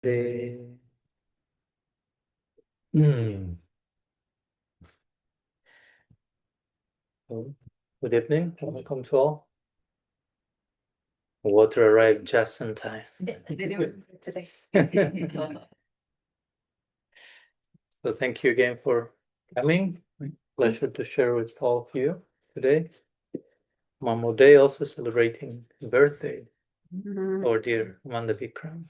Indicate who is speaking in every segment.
Speaker 1: So, good evening, welcome to all. Water arrived just in time. So thank you again for coming. Pleasure to share with all of you today. Mamo Day also celebrating birthday. Our dear Amanda Bikram.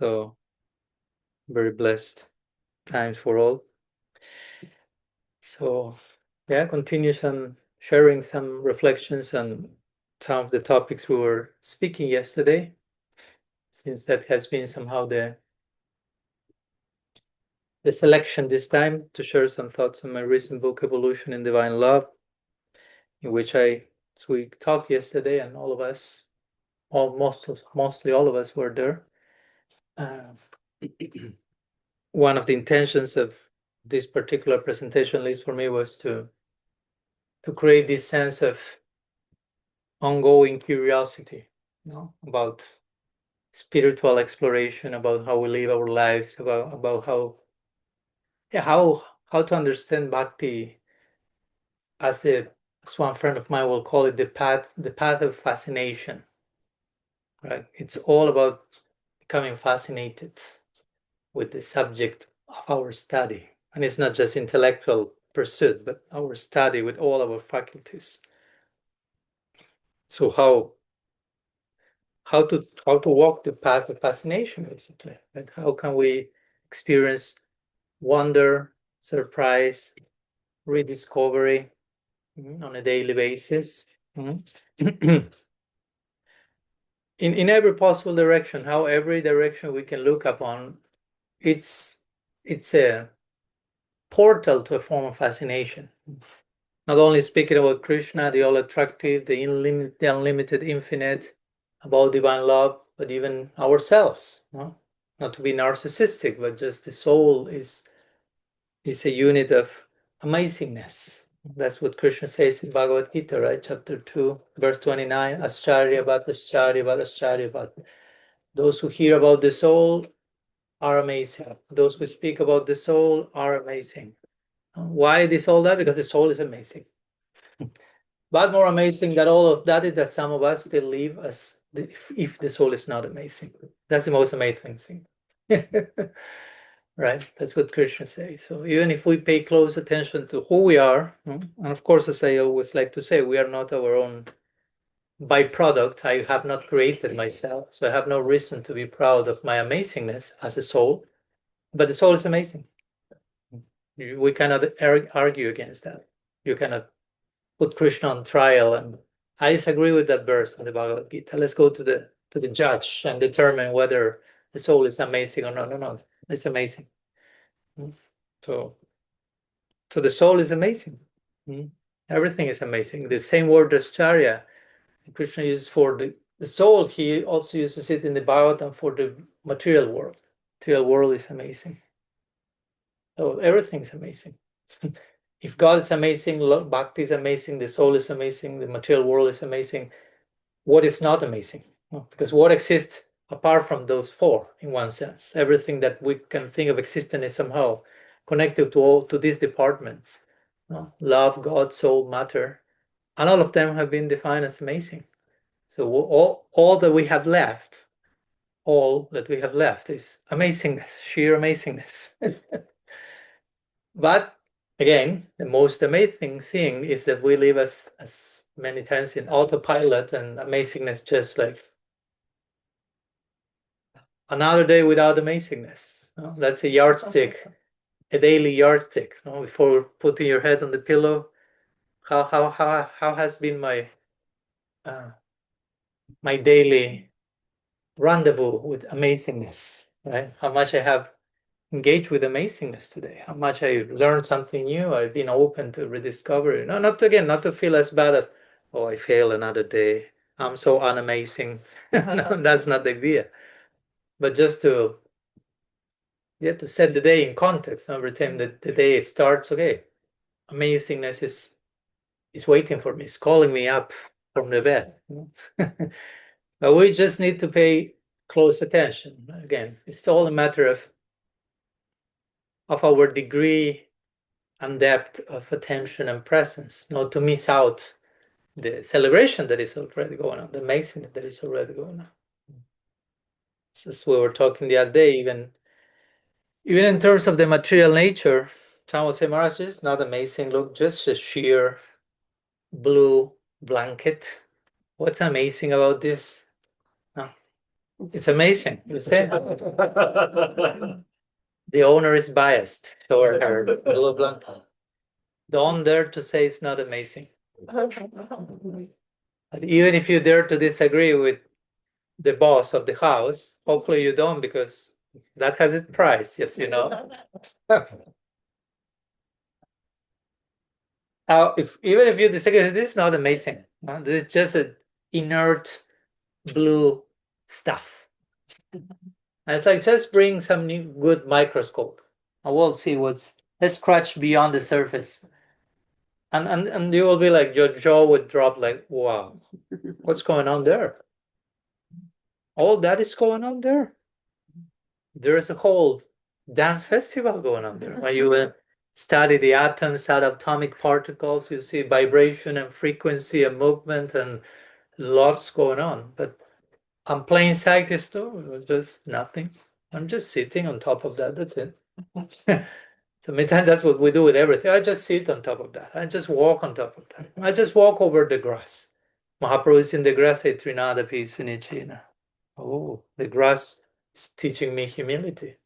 Speaker 1: So very blessed times for all. So yeah, continue sharing some reflections on some of the topics we were speaking yesterday, since that has been somehow the selection this time to share some thoughts on my recent book, Evolution in Divine Love, in which we talked yesterday, and all of us, mostly all of us were there. One of the intentions of this particular presentation, at least for me, was to create this sense of ongoing curiosity, about spiritual exploration, about how we live our lives, about how to understand bhakti as one friend of mine will call it, the path of fascination. Right? It's all about becoming fascinated with the subject of our study, and it's not just intellectual pursuit, but our study with all our faculties. So how to walk the path of fascination, basically, and how can we experience wonder, surprise, rediscovery on a daily basis, in every possible direction. How every direction we can look upon, it's a portal to a form of fascination. Not only speaking about Krishna, the all-attractive, the unlimited, infinite, about divine love, but even ourselves. Not to be narcissistic, but just the soul is a unit of amazingness. That's what Krishna says in Bhagavad Gita, right? Chapter 2, verse 29, Ascharya Bhat, Ascharya Bhat, Ascharya Bhat. Those who hear about the soul are amazing. Those who speak about the soul are amazing. Why this all that? Because the soul is amazing. But more amazing than all of that is that some of us still live as if the soul is not amazing. That's the most amazing thing. Right? That's what Krishna says. So even if we pay close attention to who we are, and of course, as I always like to say, we are not our own byproduct. I have not created myself, so I have no reason to be proud of my amazingness as a soul. But the soul is amazing. We cannot argue against that. You cannot put Krishna on trial. And I disagree with that verse in the Bhagavad Gita. Let's go to the judge and determine whether the soul is amazing or not. No, it's amazing. So the soul is amazing. Everything is amazing. The same word as Charya, Krishna uses for the soul, he also uses it in the Bhagavatam for the material world. Material world is amazing. So everything is amazing. If God is amazing, bhakti is amazing, the soul is amazing, the material world is amazing, what is not amazing? Because what exists apart from those four, in one sense? Everything that we can think of existing is somehow connected to these departments. Love, God, soul, matter. And all of them have been defined as amazing. So all that we have left, is amazingness, sheer amazingness. But again, the most amazing thing is that we live as many times in autopilot, and amazingness just like another day without amazingness. That's a yardstick, a daily yardstick. Before putting your head on the pillow, how has been my daily rendezvous with amazingness, right? How much I have engaged with amazingness today, how much I learned something new, I've been open to rediscovery. No, not to feel as bad as, oh, I failed another day, I'm so unamazing. No, that's not the idea. But just to set the day in context. Every time that the day starts, okay, amazingness is waiting for me, it's calling me up from the bed. But we just need to pay close attention. Again, it's all a matter of our degree and depth of attention and presence, not to miss out the celebration that is already going on, the amazing that is already going on. As we were talking the other day, even in terms of the material nature, some will say, Maharaj, this is not amazing. Look, just a sheer blue blanket. What's amazing about this? No, it's amazing. You see? The owner is biased toward her blue blanket. Don't dare to say it's not amazing. But even if you dare to disagree with the boss of the house, hopefully you don't, because that has its price, yes, you know. Even if you disagree, this is not amazing. This is just an inert blue stuff. And it's like, just bring some new good microscope and we'll see let's scratch beyond the surface. And you will be like, your jaw would drop like, wow, what's going on there? All that is going on there. There's a whole dance festival going on there. When you study the atoms, subatomic particles, you see vibration and frequency and movement and lots going on. But I'm playing psychic too, just nothing. I'm just sitting on top of that. That's it. So many times that's what we do with everything. I just sit on top of that. I just walk on top of that. I just walk over the grass. Mahaprabhu is in the grass, a Trinada piece in Ichina. Oh, the grass is teaching me humility.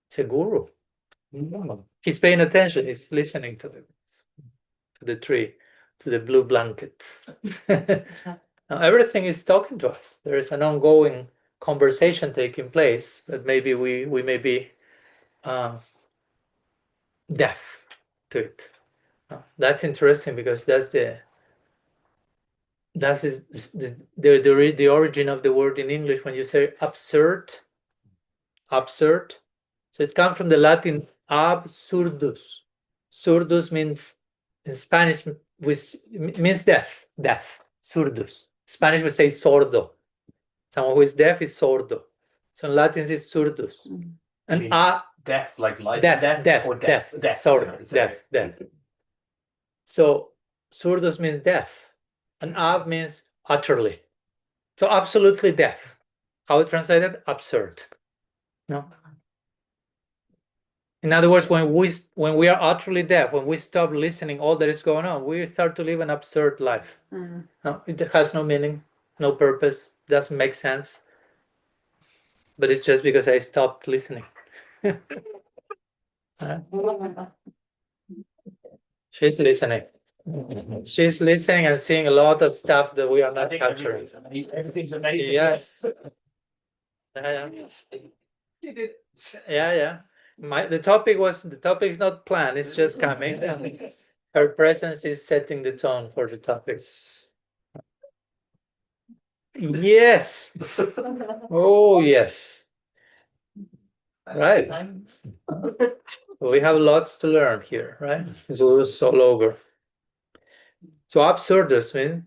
Speaker 1: It's a guru. He's paying attention. He's listening to the tree, to the blue blanket. Now, everything is talking to us. There is an ongoing conversation taking place, but maybe we may be deaf to it. That's interesting, because that's the origin of the word in English. When you say absurd, so it comes from the Latin absurdus. Surdus means, in Spanish, means deaf. Surdus. Spanish would say sordo. Someone who is deaf is sordo. So in Latin it's surdus. And
Speaker 2: deaf, like life
Speaker 1: deaf. Sorry, deaf. So surdus means deaf, and ab means utterly. So absolutely deaf. How it translated? Absurd. No. In other words, when we are utterly deaf, when we stop listening all that is going on, we start to live an absurd life. No, it has no meaning, no purpose, doesn't make sense. But it's just because I stopped listening. She's listening. She's listening and seeing a lot of stuff that we are not capturing.
Speaker 2: Everything's amazing.
Speaker 1: Yes. Yeah. The topic is not planned, it's just coming. Her presence is setting the tone for the topics. Yes. Oh, yes. Right. We have lots to learn here, right? It's all over. So absurdus means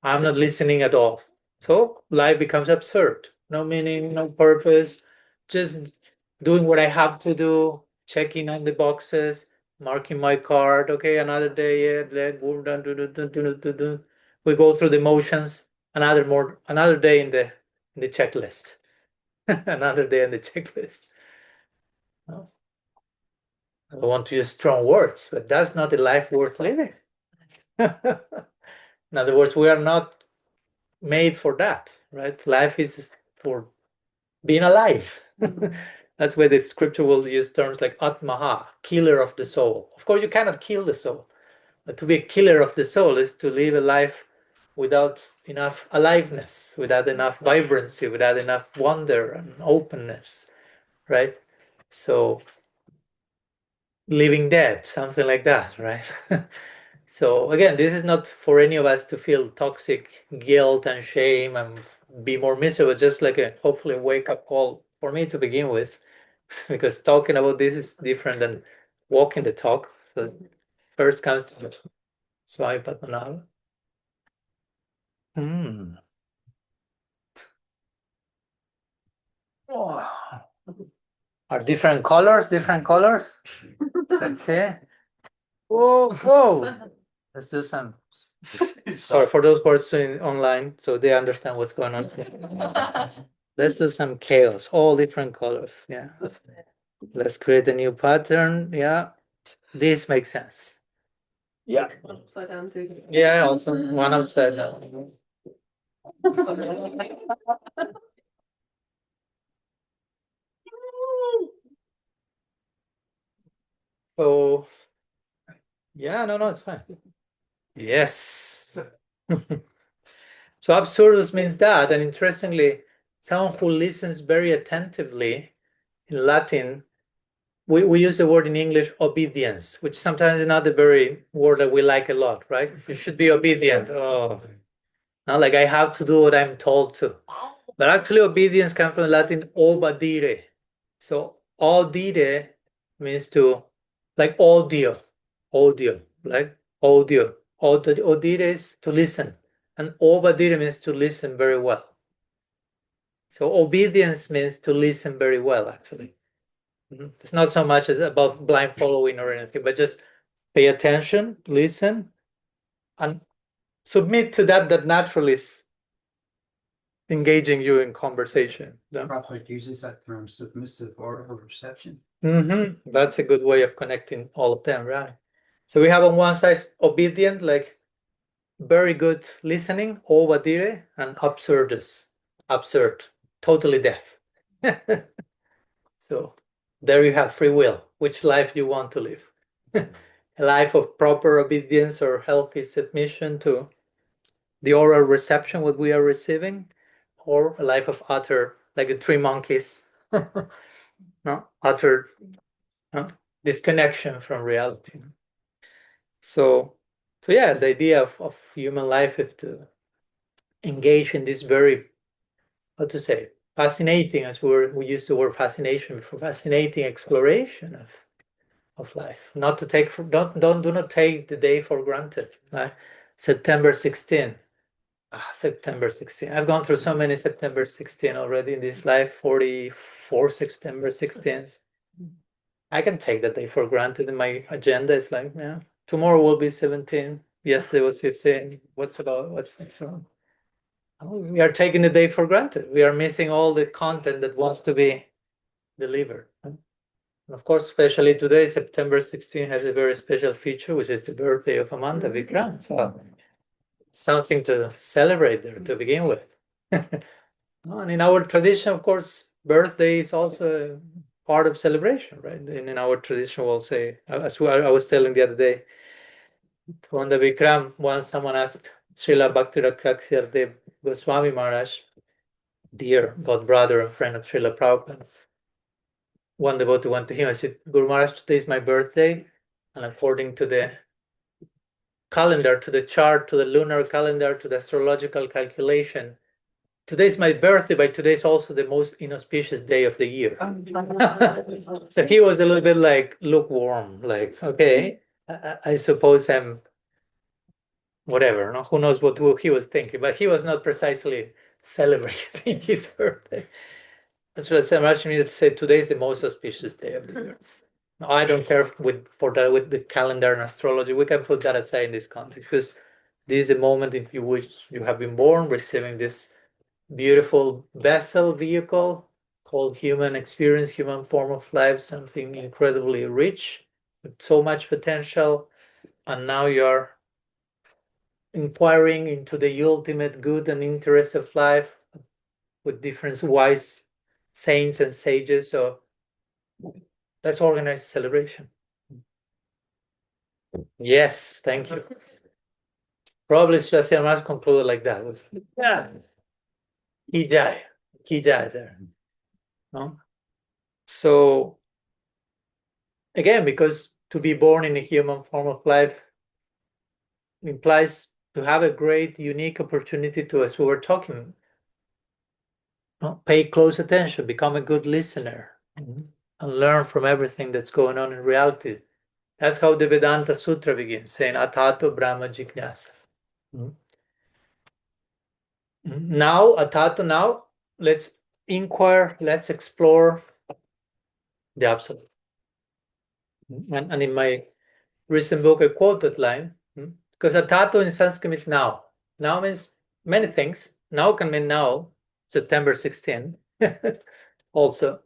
Speaker 1: I'm not listening at all. So life becomes absurd. No meaning, no purpose, just doing what I have to do, checking on the boxes, marking my card. Okay, another day, yeah, we go through the motions. Another day in the checklist. Another day in the checklist. No. I don't want to use strong words, but that's not a life worth living. In other words, we are not made for that, right? Life is for being alive. That's why the scripture will use terms like atmaha, killer of the soul. Of course, you cannot kill the soul, but to be a killer of the soul is to live a life without enough aliveness, without enough vibrancy, without enough wonder and openness, right? So living dead, something like that, right? So again, this is not for any of us to feel toxic guilt and shame and be more miserable, just like a hopefully wake-up call for me to begin with, because talking about this is different than walking the talk. So first comes to Swami Padmanabha. Oh. Are different colors? Different colors? Let's see. Whoa, whoa. Let's do some. Sorry for those watching online, so they understand what's going on. Let's do some chaos, all different colors. Yeah. Let's create a new pattern. Yeah. This makes sense. Yeah.
Speaker 3: One upside down too.
Speaker 1: Yeah, also one upside down. So, yeah, no, it's fine. Yes. So absurdus means that, and interestingly, someone who listens very attentively in Latin, we use the word in English obedience, which sometimes is not the very word that we like a lot, right? You should be obedient. Oh, not like I have to do what I'm told to. But actually, obedience comes from Latin obadire. So audire means to, like audio, like audio. Audire is to listen, and obadire means to listen very well. So obedience means to listen very well, actually. It's not so much as about blind following or anything, but just pay attention, listen, and submit to that naturally is engaging you in conversation.
Speaker 4: Prabhupada uses that term submissive or reception.
Speaker 1: That's a good way of connecting all of them, right? So we have on one side obedient, like very good listening, obadire, and absurdus, absurd, totally deaf. So there you have free will, which life you want to live. A life of proper obedience or healthy submission to the oral reception, what we are receiving, or a life of utter, like the three monkeys, no, utter disconnection from reality. So yeah, the idea of human life is to engage in this very, how to say, fascinating, as we use the word fascination before, fascinating exploration of life. Not to take do not take the day for granted. Right? September 16. September 16. I've gone through so many September 16 already in this life, 44 September 16th. I can take that day for granted in my agenda. It's like, yeah, tomorrow will be 17. Yesterday was 15. What's next one? We are taking the day for granted. We are missing all the content that wants to be delivered. And of course, especially today, September 16 has a very special feature, which is the birthday of Amanda Vikram. So something to celebrate there to begin with. And in our tradition, of course, birthday is also part of celebration, right? And in our tradition, we'll say, as I was telling the other day, to Amanda Vikram, once someone asked Srila Bhakti Rakshakshar Goswami Maharaj, dear god brother and friend of Srila Prabhupada, one devotee went to him and said, Guru Maharaj, today is my birthday, and according to the calendar, to the chart, to the lunar calendar, to the astrological calculation, today is my birthday, but today is also the most inauspicious day of the year. So he was a little bit like lukewarm, like, okay, I suppose I'm whatever, no? Who knows what he was thinking, but he was not precisely celebrating his birthday. That's what I said. I'm asking you to say today is the most auspicious day of the year. No, I don't care with the calendar and astrology. We can put that aside in this context, because this is a moment in which you have been born, receiving this beautiful vessel, vehicle called human experience, human form of life, something incredibly rich with so much potential, and now you're inquiring into the ultimate good and interest of life with different wise saints and sages. So let's organize a celebration. Yes, thank you. Probably Shasya Maharaj concluded like that. Yeah. Kijai there. No? So again, because to be born in a human form of life implies to have a great, unique opportunity to, as we were talking, pay close attention, become a good listener, and learn from everything that's going on in reality. That's how the Vedanta Sutra begins, saying Atato Brahma Jignasa. Now, Atato, now let's inquire, let's explore the absolute. And in my recent book, I quote that line, because atato in Sanskrit means now. Now means many things. Now can mean now, September 16. Also,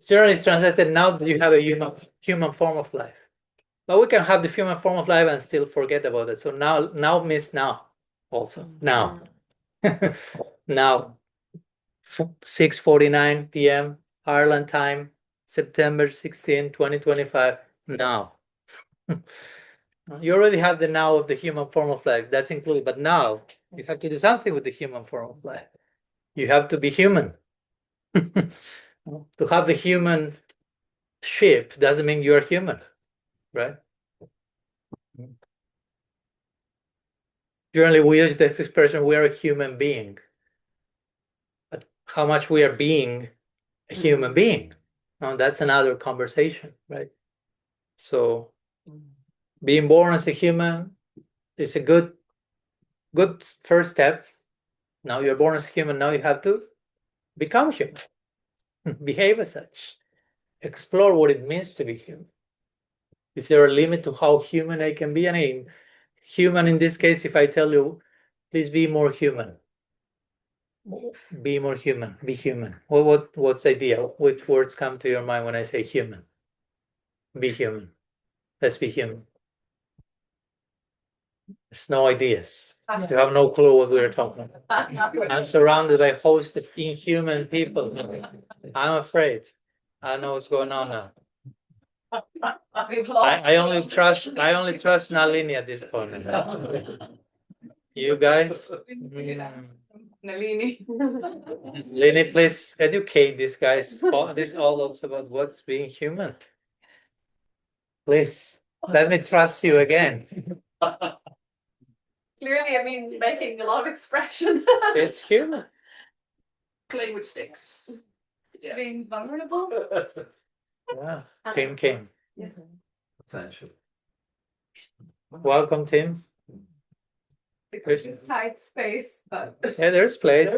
Speaker 1: generally it's translated now that you have a human form of life. But we can have the human form of life and still forget about it. So now means now also. Now. Now. 6:49 p.m. Ireland time, September 16, 2025. Now. You already have the now of the human form of life. That's included. But now you have to do something with the human form of life. You have to be human. To have the human shape doesn't mean you're human, right? Generally, we use this expression, we are a human being. But how much we are being a human being? That's another conversation, right? So being born as a human is a good first step. Now you're born as a human, now you have to become human. Behave as such. Explore what it means to be human. Is there a limit to how human I can be? I mean, human in this case, if I tell you, please be more human. Be more human, be human. What's the idea? Which words come to your mind when I say human? Be human. Let's be human. There's no ideas. You have no clue what we're talking about. I'm surrounded by a host of inhuman people. I'm afraid. I know what's going on now. I only trust Nalini at this point. You guys?
Speaker 3: Nalini.
Speaker 1: Lini, please educate these guys, these adults about what's being human. Please, let me trust you again.
Speaker 3: Clearly, it means making a lot of expression.
Speaker 1: It's human.
Speaker 2: Playing with sticks. Yeah.
Speaker 3: Being vulnerable.
Speaker 1: Yeah, Tim King.
Speaker 4: Essential.
Speaker 1: Welcome, Tim.
Speaker 3: Because it's tight space, but
Speaker 1: Yeah, there's place.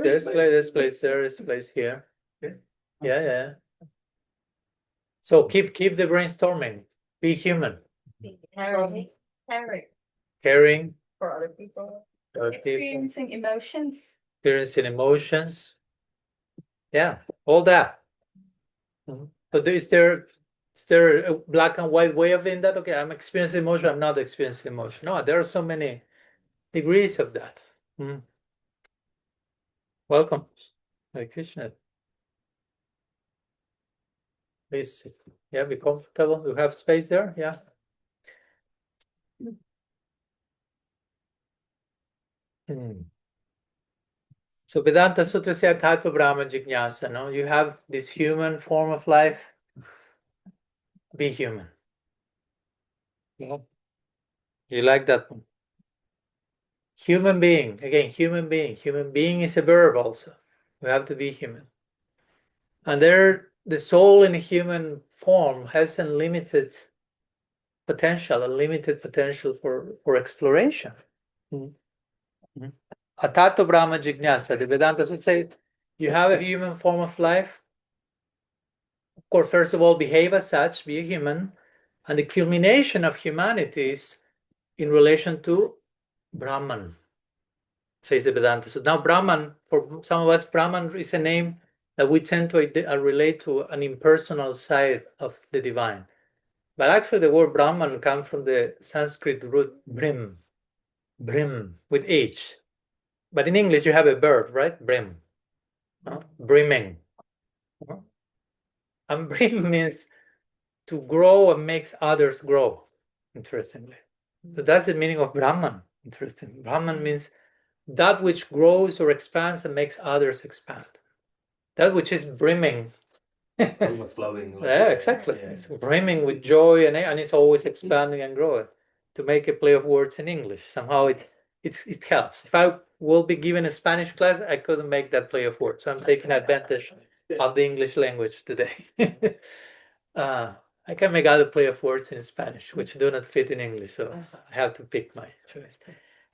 Speaker 1: There is place here. Yeah. So keep the brainstorming. Be human. Caring.
Speaker 3: for other people.
Speaker 1: For people.
Speaker 3: Experiencing emotions.
Speaker 1: Experiencing emotions. Yeah, all that. But is there a black and white way of doing that? Okay, I'm experiencing emotion, I'm not experiencing emotion. No, there are so many degrees of that. Welcome. Hare Krishna. Please sit. Yeah, be comfortable. You have space there? Yeah. So Vedanta Sutra says Tattva Brahma Jignasa. No, you have this human form of life. Be human. Yeah. You like that one? Human being. Again, human being. Human being is a verb also. We have to be human. And the soul in a human form has unlimited potential for exploration. Atato Brahma Jignasa. The Vedantas would say, you have a human form of life. Of course, first of all, behave as such, be a human. And the culmination of humanity is in relation to Brahman, says the Vedanta. So now Brahman, for some of us, Brahman is a name that we tend to relate to an impersonal side of the divine. But actually the word Brahman comes from the Sanskrit root brim with H. But in English you have a verb, right? Brim, brimming. And brim means to grow and makes others grow, interestingly. So that's the meaning of Brahman, interesting. Brahman means that which grows or expands and makes others expand. That which is brimming.
Speaker 2: Overflowing.
Speaker 1: Yeah, exactly. Yeah. It's brimming with joy and it's always expanding and growing. To make a play of words in English, somehow it helps. If I will be given a Spanish class, I couldn't make that play of words. So I'm taking advantage of the English language today. I can make other play of words in Spanish, which do not fit in English, so I have to pick my choice.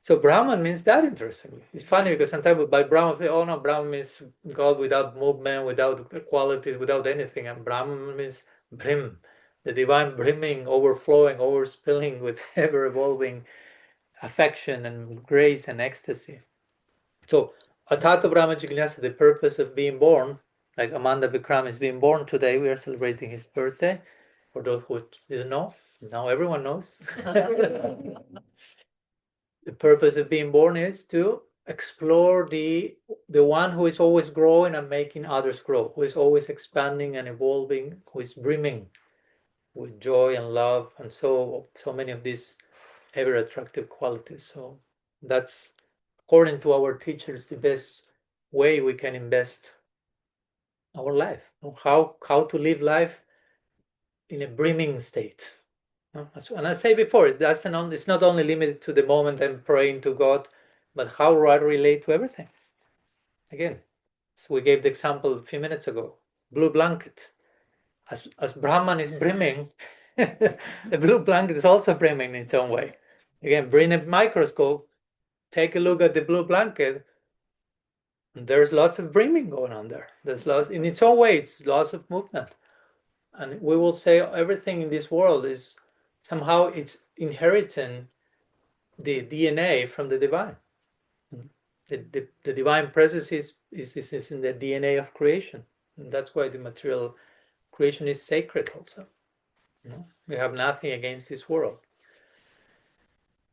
Speaker 1: So Brahman means that, interestingly. It's funny because sometimes by Brahman, say, oh no, Brahman means God without movement, without qualities, without anything. And Brahman means brim, the divine brimming, overflowing, overspilling with ever-evolving affection and grace and ecstasy. So Atata Brahma Jignasa, the purpose of being born, like Amanda Bikram is being born today, we are celebrating his birthday. For those who didn't know, now everyone knows. The purpose of being born is to explore the one who is always growing and making others grow, who is always expanding and evolving, who is brimming with joy and love and so many of these ever attractive qualities. So that's, according to our teachers, the best way we can invest our life. How to live life in a brimming state. And I say before, it's not only limited to the moment I'm praying to God, but how I relate to everything. Again, so we gave the example a few minutes ago, blue blanket. As Brahman is brimming, the blue blanket is also brimming in its own way. Again, bring a microscope, take a look at the blue blanket, and there's lots of brimming going on there. There's lots, in its own way, it's lots of movement. And we will say everything in this world is somehow it's inheriting the DNA from the divine. The divine presence is in the DNA of creation. And that's why the material creation is sacred also. We have nothing against this world.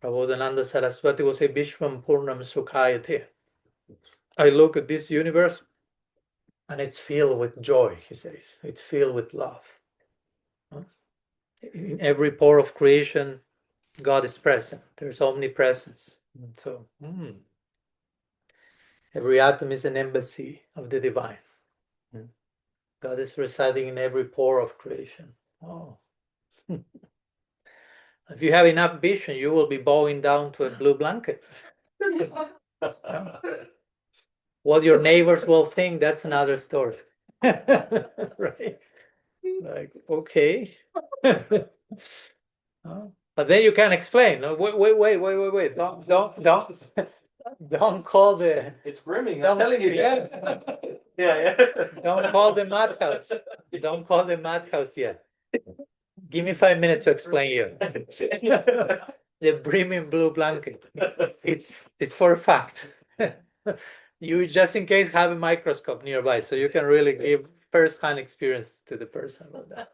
Speaker 1: Prabodhananda Saraswati will say, Vishwam Purnam Sukhayate. I look at this universe and it's filled with joy, he says. It's filled with love. In every pore of creation, God is present. There's omnipresence. So every atom is an embassy of the divine. God is residing in every pore of creation. Oh. If you have enough vision, you will be bowing down to a blue blanket. Yeah. What your neighbors will think, that's another story. Right? Like, okay. But then you can explain. No, wait. Don't call the.
Speaker 2: It's brimming, I'm telling you.
Speaker 1: Yeah.
Speaker 2: Yeah.
Speaker 1: Don't call the madhouse. Don't call the madhouse yet. Give me 5 minutes to explain you. The brimming blue blanket. It's for a fact. You just in case have a microscope nearby, so you can really give first-hand experience to the person about that.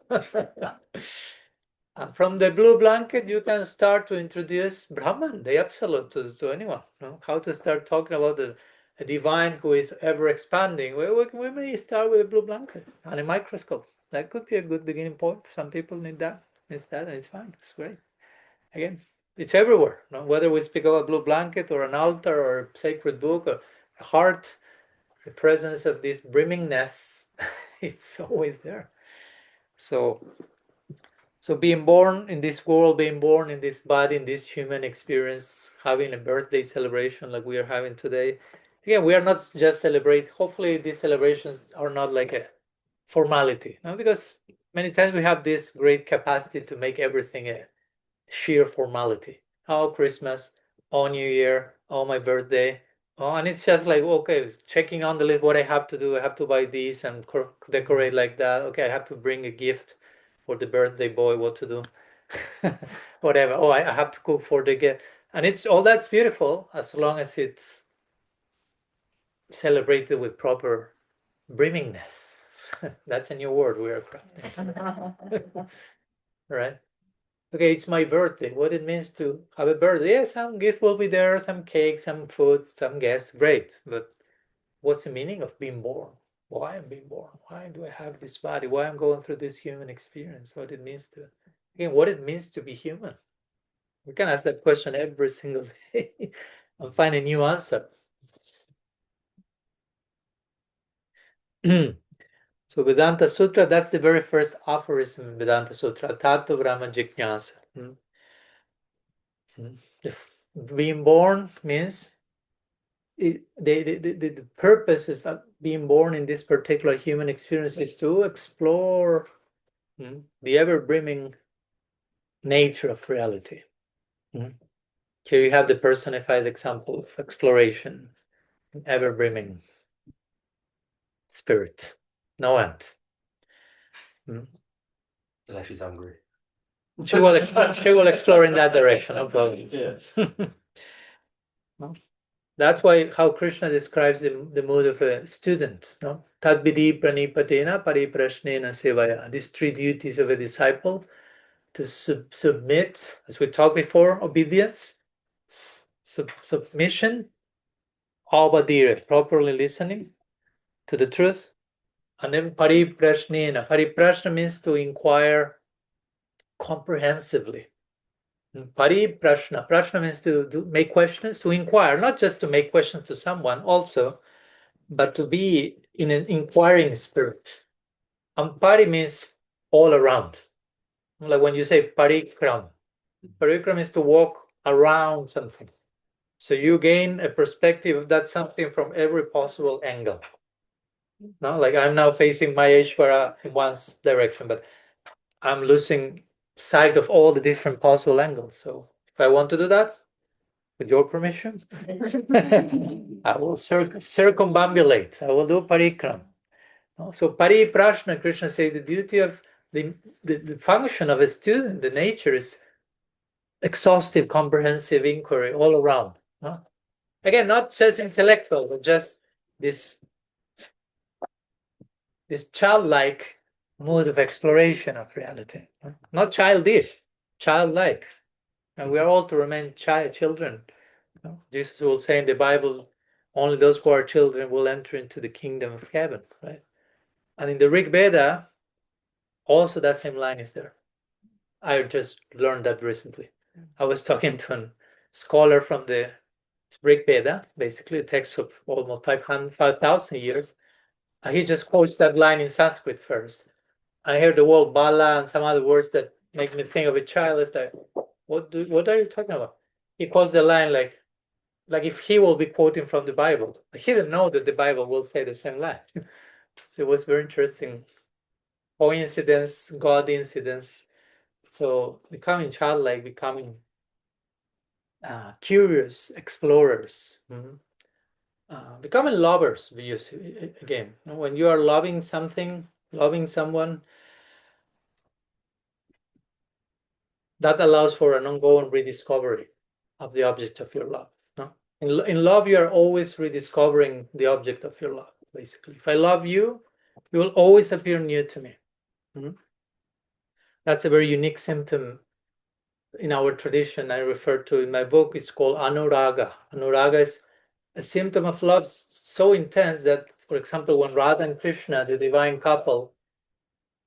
Speaker 1: And from the blue blanket, you can start to introduce Brahman, the absolute, to anyone. How to start talking about a divine who is ever expanding. We may start with a blue blanket and a microscope. That could be a good beginning point. Some people need that. It's that, and it's fine. It's great. Again, it's everywhere. Whether we speak about a blue blanket or an altar or a sacred book or a heart, the presence of this brimmingness, it's always there. So being born in this world, being born in this body, in this human experience, having a birthday celebration like we are having today. Again, we are not just celebrate. Hopefully these celebrations are not like a formality, because many times we have this great capacity to make everything a sheer formality. Oh, Christmas, oh, New Year, oh, my birthday. Oh, and it's just like, okay, checking on the list what I have to do. I have to buy this and decorate like that. Okay, I have to bring a gift for the birthday boy, what to do. Whatever. Oh, I have to cook for the guest. And it's all that's beautiful as long as it's celebrated with proper brimmingness. That's a new word we are crafting. Right? Okay, it's my birthday. What it means to have a birthday? Yeah, some gifts will be there, some cake, some food, some guests. Great. But what's the meaning of being born? Why I'm being born? Why do I have this body? Why I'm going through this human experience? What it means to, again, what it means to be human. We can ask that question every single day and find a new answer. So Vedanta Sutra, that's the very first aphorism in Vedanta Sutra, Tato Brahma Jignasa. Being born means the purpose of being born in this particular human experience is to explore the ever-brimming nature of reality. Here you have the personified example of exploration, ever brimming spirit, no end.
Speaker 2: Unless she's hungry.
Speaker 1: She will explore in that direction, no problem.
Speaker 2: Yes.
Speaker 1: No? That's why how Krishna describes the mood of a student. No? Tadvidi pranipatena pariprashnena sevaya. These three duties of a disciple: to submit, as we talked before, obedience, submission, avadira, properly listening to the truth, and then pariprashnena. Pariprashna means to inquire comprehensively. Pariprashna. Prashna means to make questions, to inquire, not just to make questions to someone also, but to be in an inquiring spirit. And pari means all around. Like when you say parikram. Parikram is to walk around something. So you gain a perspective of that something from every possible angle. No, like I'm now facing my Ishvara in one direction, but I'm losing sight of all the different possible angles. So if I want to do that, with your permission, I will circumambulate. I will do parikram. No? So pariprashna, Krishna says, the duty of the function of a student, the nature is exhaustive, comprehensive inquiry all around. No? Again, not just intellectual, but just this childlike mood of exploration of reality. Not childish, childlike. And we are all to remain children. Jesus will say in the Bible, only those who are children will enter into the kingdom of heaven, right? And in the Rig Veda, also that same line is there. I just learned that recently. I was talking to a scholar from the Rig Veda, basically a text of almost 5,000 years. And he just quotes that line in Sanskrit first. I hear the word bala and some other words that make me think of a child. It's like, what are you talking about? He quotes the line like if he will be quoting from the Bible. He didn't know that the Bible will say the same line. So it was very interesting. Coincidence, God incidence. So becoming childlike, becoming curious explorers, becoming lovers. We use again when you are loving something, loving someone, that allows for an ongoing rediscovery of the object of your love. No? In love, you are always rediscovering the object of your love. Basically, if I love you, you will always appear new to me. That's a very unique symptom in our tradition. I refer to in my book. It's called anuraga. Anuraga is a symptom of love so intense that, for example, when Radha and Krishna, the divine couple,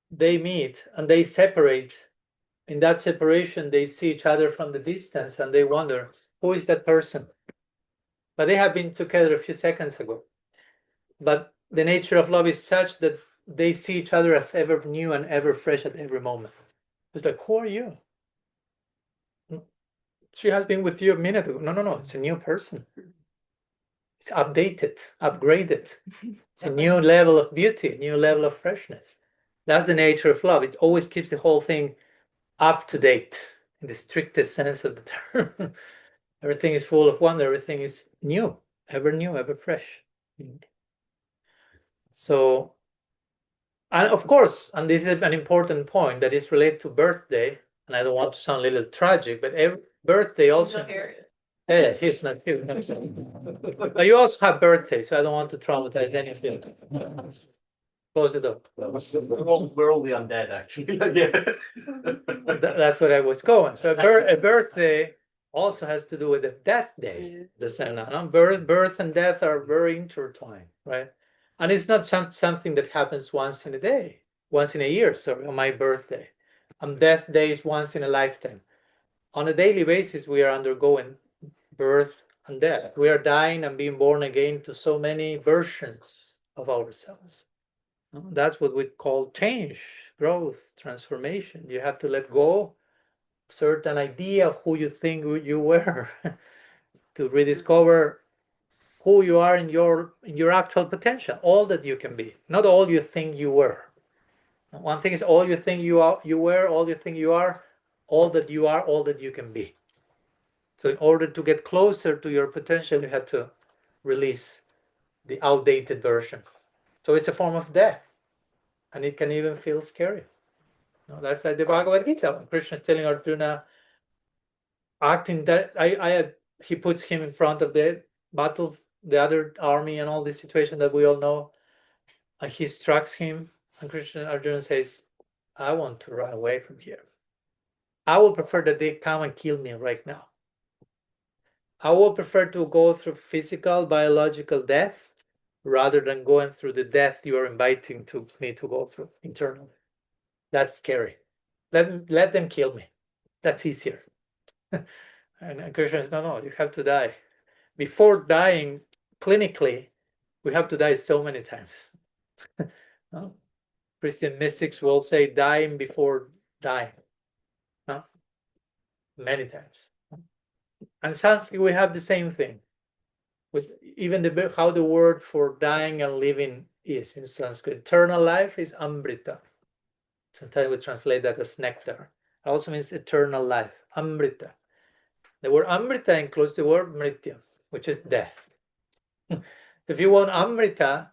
Speaker 1: they meet and they separate. In that separation, they see each other from the distance and they wonder, who is that person? But they have been together a few seconds ago. But the nature of love is such that they see each other as ever new and ever fresh at every moment. It's like, who are you? She has been with you a minute ago. No, it's a new person. It's updated, upgraded. It's a new level of beauty, a new level of freshness. That's the nature of love. It always keeps the whole thing up to date in the strictest sense of the term. Everything is full of wonder. Everything is new, ever fresh. So, and of course, and this is an important point that is related to birthday, and I don't want to sound a little tragic, but every birthday also. Yeah, he's not here. But you also have birthdays, so I don't want to traumatize any of you. Close it up.
Speaker 2: We're all the undead, actually. Yeah.
Speaker 1: That's what I was going. So a birthday also has to do with a death day. The same. Birth and death are very intertwined, right? And it's not something that happens once in a year. Sorry, on my birthday. Death day is once in a lifetime. On a daily basis, we are undergoing birth and death. We are dying and being born again to so many versions of ourselves. That's what we call change, growth, transformation. You have to let go of certain idea of who you think you were to rediscover who you are in your actual potential, all that you can be, not all you think you were. One thing is all you think you were, all you think you are, all that you can be. So in order to get closer to your potential, you have to release the outdated version. So it's a form of death, and it can even feel scary. No, that's like the Bhagavad Gita. When Krishna is telling Arjuna, acting that he puts him in front of the battle, the other army, and all this situation that we all know, and he strikes him, and Arjuna says, I want to run away from here. I would prefer that they come and kill me right now. I would prefer to go through physical, biological death rather than going through the death you are inviting me to go through internally. That's scary. Let them kill me. That's easier. And Krishna says, no, you have to die. Before dying clinically, we have to die so many times. No? Christian mystics will say dying before dying. No? Many times. And Sanskrit, we have the same thing. With even how the word for dying and living is in Sanskrit. Eternal life is amrita. Sometimes we translate that as nectar. It also means eternal life, amrita. The word amrita includes the word mritya, which is death. If you want amrita,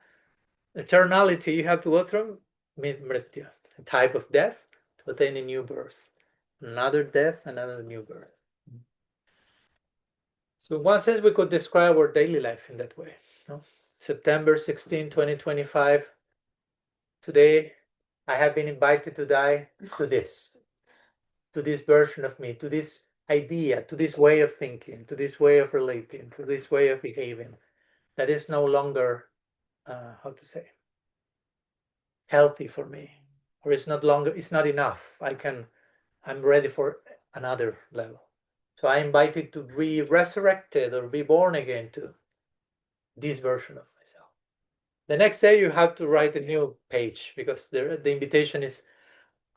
Speaker 1: eternality, you have to go through mritya, a type of death, to attain a new birth. Another death, another new birth. So in one sense, we could describe our daily life in that way. No? September 16, 2025. Today, I have been invited to die to this version of me, to this idea, to this way of thinking, to this way of relating, to this way of behaving. That is no longer, healthy for me, or it's not enough. I'm ready for another level. So I invited to be resurrected or be born again to this version of myself. The next day you have to write a new page because the invitation is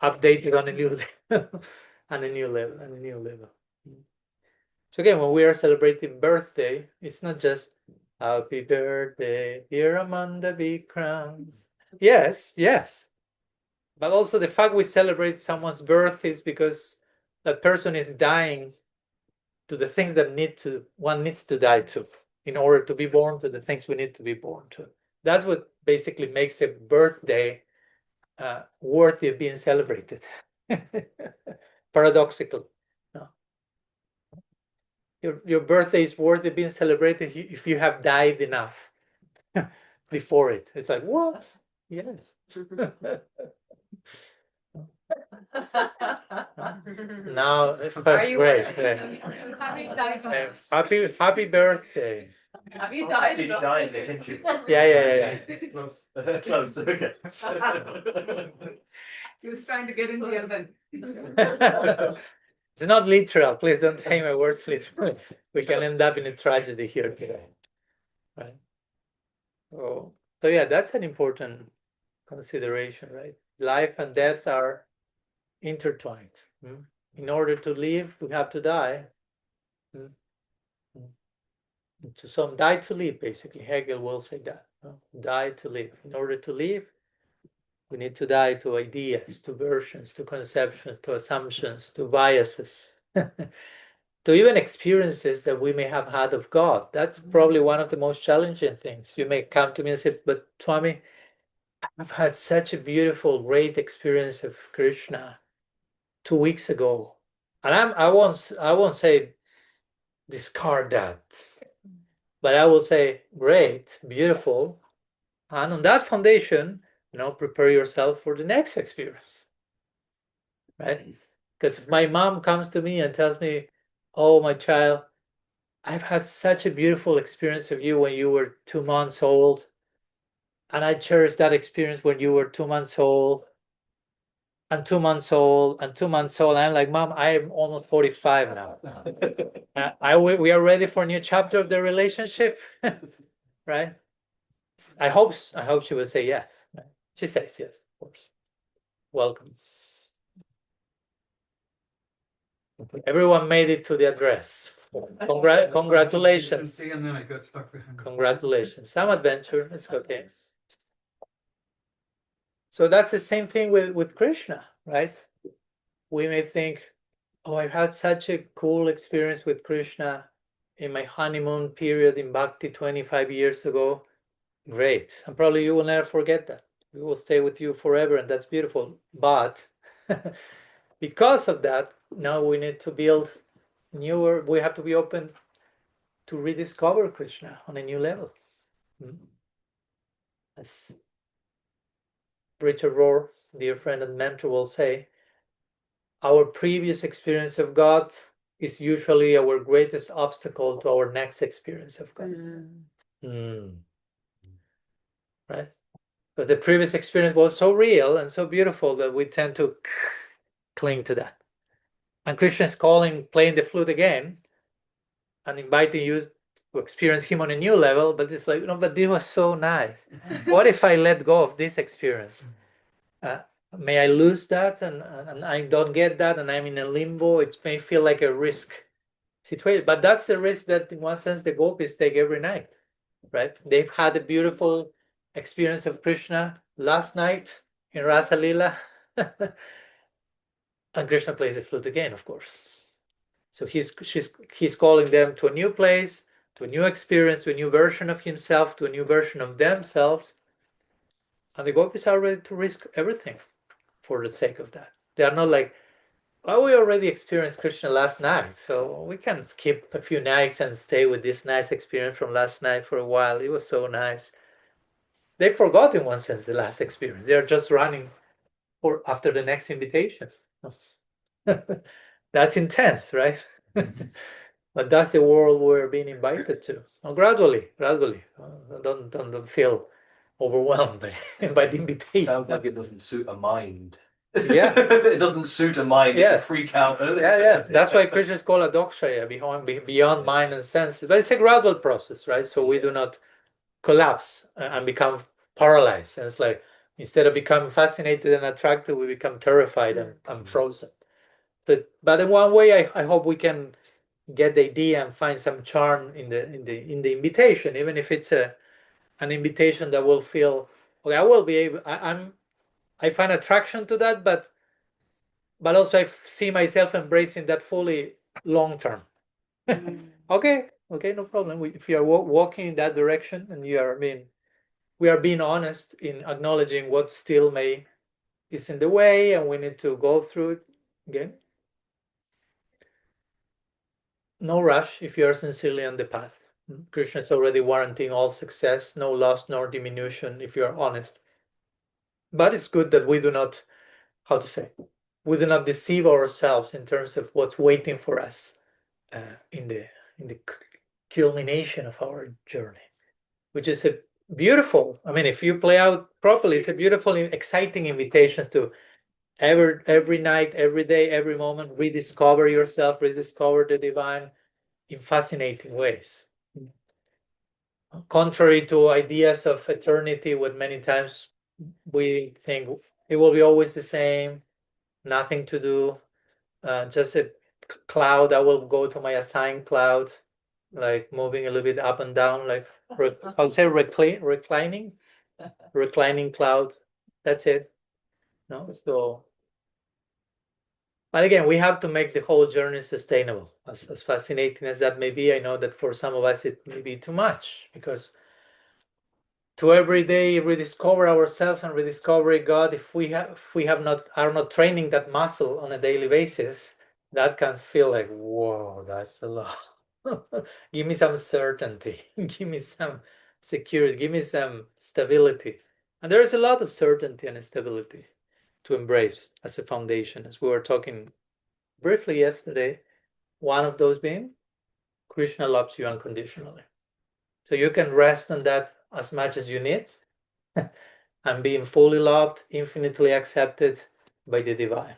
Speaker 1: updated on a new level, on a new level. So again, when we are celebrating birthday, it's not just happy birthday, dear Amanda be crowned. Yes. But also the fact we celebrate someone's birth is because that person is dying to the things that one needs to die to in order to be born to the things we need to be born to. That's what basically makes a birthday worthy of being celebrated. Paradoxical. No. Your birthday is worthy of being celebrated if you have died enough before it. It's like, what? Yes. Now,
Speaker 3: Are you
Speaker 1: great.
Speaker 3: Have you died?
Speaker 1: Happy birthday.
Speaker 3: Have you died?
Speaker 2: Did you die in the kitchen?
Speaker 1: Yeah.
Speaker 2: Close. Close. Okay.
Speaker 3: He was trying to get in the oven.
Speaker 1: It's not literal. Please don't take my words literally. We can end up in a tragedy here today. Right? So yeah, that's an important consideration, right? Life and death are intertwined. In order to live, we have to die. So some die to live, basically. Hegel will say that. Die to live. In order to live, we need to die to ideas, to versions, to conceptions, to assumptions, to biases, to even experiences that we may have had of God. That's probably one of the most challenging things. You may come to me and say, but Swami, I've had such a beautiful, great experience of Krishna 2 weeks ago. And I won't say discard that, but I will say, great, beautiful. And on that foundation, prepare yourself for the next experience, right? Because if my mom comes to me and tells me, oh, my child, I've had such a beautiful experience of you when you were 2 months old, and I cherished that experience when you were 2 months old, and 2 months old, and 2 months old. I'm like, Mom, I am almost 45 now. We are ready for a new chapter of the relationship, right? I hope she will say yes. She says yes, of course. Welcome. Everyone made it to the address. Congratulations.
Speaker 4: And then I got stuck behind.
Speaker 1: Congratulations. Some adventure. It's okay. So that's the same thing with Krishna, right? We may think, Oh, I had such a cool experience with Krishna in my honeymoon period in Bhakti 25 years ago. Great. And probably you will never forget that. We will stay with you forever, and that's beautiful. But because of that, now we need to build newer, we have to be open to rediscover Krishna on a new level. As Richard Rohr, dear friend and mentor, will say, our previous experience of God is usually our greatest obstacle to our next experience of God. Right? But the previous experience was so real and so beautiful that we tend to cling to that. And Krishna is calling, playing the flute again, and inviting you to experience him on a new level. But it's like, but this was so nice. What if I let go of this experience? May I lose that, and I don't get that, and I'm in a limbo? It may feel like a risk situation, but that's the risk that, in one sense, the gopis take every night, right? They've had a beautiful experience of Krishna last night in Rasa Lila, and Krishna plays the flute again, of course. So he's calling them to a new place, to a new experience, to a new version of himself, to a new version of themselves, and the gopis are ready to risk everything for the sake of that. They are not like, well, we already experienced Krishna last night, so we can skip a few nights and stay with this nice experience from last night for a while. It was so nice. They forgot, in one sense, the last experience. They are just running after the next invitation. That's intense, right? But that's the world we're being invited to. Gradually. Don't feel overwhelmed by the invitation.
Speaker 2: Sounds like it doesn't suit a mind.
Speaker 1: Yeah.
Speaker 2: It doesn't suit a mind.
Speaker 1: Yeah.
Speaker 2: It can freak out early.
Speaker 1: Yeah. That's why Krishna is called adokshaya, beyond mind and senses. But it's a gradual process, right? So we do not collapse and become paralyzed. And it's like, instead of becoming fascinated and attracted, we become terrified and frozen. But in one way, I hope we can get the idea and find some charm in the invitation, even if it's an invitation that will feel, okay, I will be able, I find attraction to that, but also I see myself embracing that fully long term. Okay, no problem. If you are walking in that direction, and we are being honest in acknowledging what still is in the way, and we need to go through it again. No rush if you are sincerely on the path. Krishna is already warranting all success, no loss nor diminution if you are honest. But it's good that we do not, we do not deceive ourselves in terms of what's waiting for us in the culmination of our journey, which is a beautiful, if you play out properly, it's a beautiful, exciting invitation to every night, every day, every moment, rediscover yourself, rediscover the divine in fascinating ways. Contrary to ideas of eternity, what many times we think it will be always the same, nothing to do, just a cloud. I will go to my assigned cloud, like moving a little bit up and down, like I'll say reclining cloud. That's it. No, so. But again, we have to make the whole journey sustainable. As fascinating as that may be, I know that for some of us it may be too much, because to every day rediscover ourselves and rediscover God, if we are not training that muscle on a daily basis, that can feel like, whoa, that's a lot. Give me some certainty, give me some security, give me some stability. And there is a lot of certainty and stability to embrace as a foundation, as we were talking briefly yesterday. One of those being, Krishna loves you unconditionally. So you can rest on that as much as you need, and being fully loved, infinitely accepted by the divine.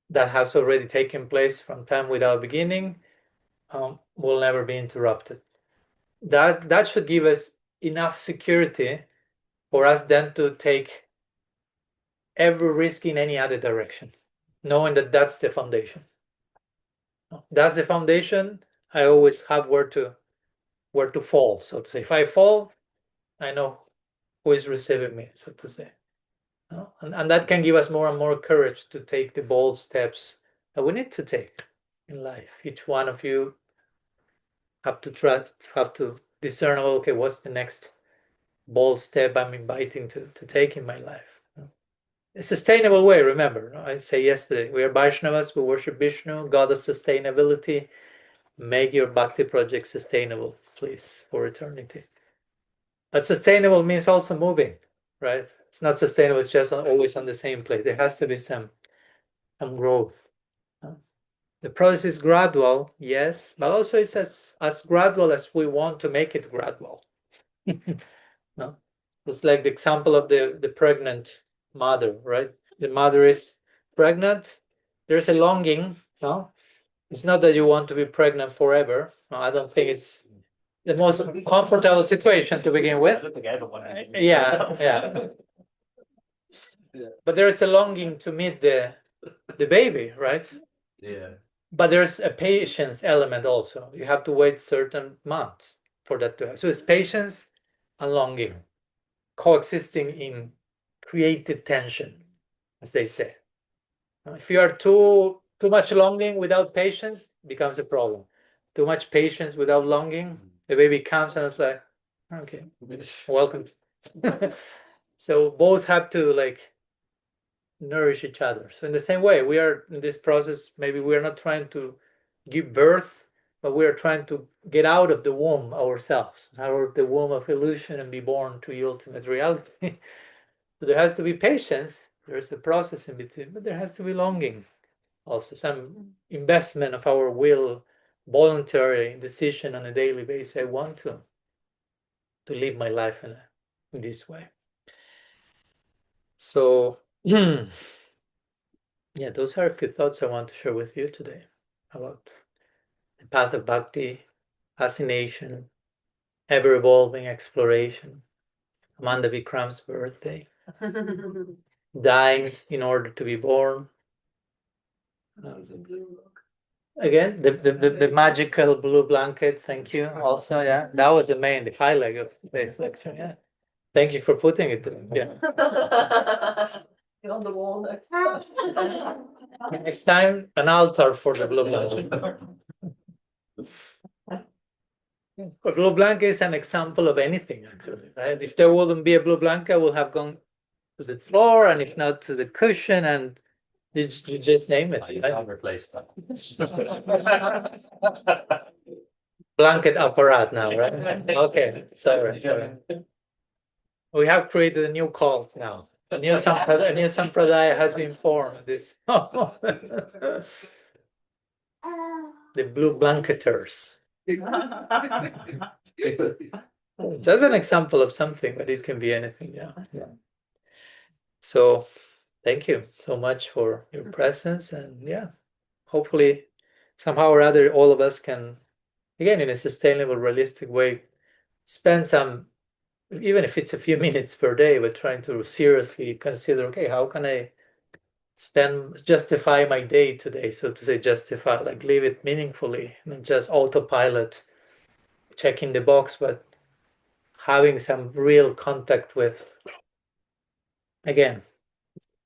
Speaker 1: That has already taken place from time without beginning, will never be interrupted. That should give us enough security for us then to take every risk in any other direction, knowing that that's the foundation. That's the foundation. I always have where to fall, so to say. If I fall, I know who is receiving me, so to say. And that can give us more and more courage to take the bold steps that we need to take in life. Each one of you have to discern, okay, what's the next bold step I'm inviting to take in my life. A sustainable way, remember, I say yesterday, we are Vaishnavas, we worship Vishnu, God of sustainability. Make your bhakti project sustainable, please, for eternity. But sustainable means also moving, right? It's not sustainable, it's just always on the same place. There has to be some growth. The process is gradual, yes, but also it's as gradual as we want to make it gradual. No? It's like the example of the pregnant mother, right? The mother is pregnant, there's a longing, no? It's not that you want to be pregnant forever. No, I don't think it's the most comfortable situation to begin with. Yeah. But there's a longing to meet the baby, right?
Speaker 2: Yeah.
Speaker 1: But there's a patience element also. You have to wait certain months for that to happen. So it's patience and longing coexisting in creative tension, as they say. If you are too much longing without patience, it becomes a problem. Too much patience without longing, the baby comes and it's like, okay, welcome. So both have to like nourish each other. So in the same way, we are in this process, maybe we are not trying to give birth, but we are trying to get out of the womb ourselves, out of the womb of illusion and be born to the ultimate reality. So there has to be patience, there's a process in between, but there has to be longing also, some investment of our will, voluntary decision on a daily basis. I want to live my life in this way. So yeah, those are a few thoughts I want to share with you today about the path of bhakti, fascination, ever-evolving exploration, Amanda Vikram's birthday, dying in order to be born. Again, the magical blue blanket, thank you. Also, yeah, that was the highlight of the reflection, yeah. Thank you for putting it there. Yeah.
Speaker 3: On the wall next time.
Speaker 1: Next time, an altar for the blue blanket. A blue blanket is an example of anything, actually, right? If there wouldn't be a blue blanket, I would have gone to the floor, and if not, to the cushion, and you just name it.
Speaker 2: You
Speaker 1: Right?
Speaker 2: can't replace that.
Speaker 1: Blanket apparat now, right? Okay, sorry. We have created a new cult now. A new sampradaya has been formed. This the blue blanketers. Just an example of something, but it can be anything. Yeah. So, thank you so much for your presence, and yeah, hopefully, somehow or other, all of us can, again, in a sustainable, realistic way, spend some, even if it's a few minutes per day, but trying to seriously consider, okay, how can I justify my day today? So to say, justify, like live it meaningfully, not just autopilot, checking the box, but having some real contact with, again,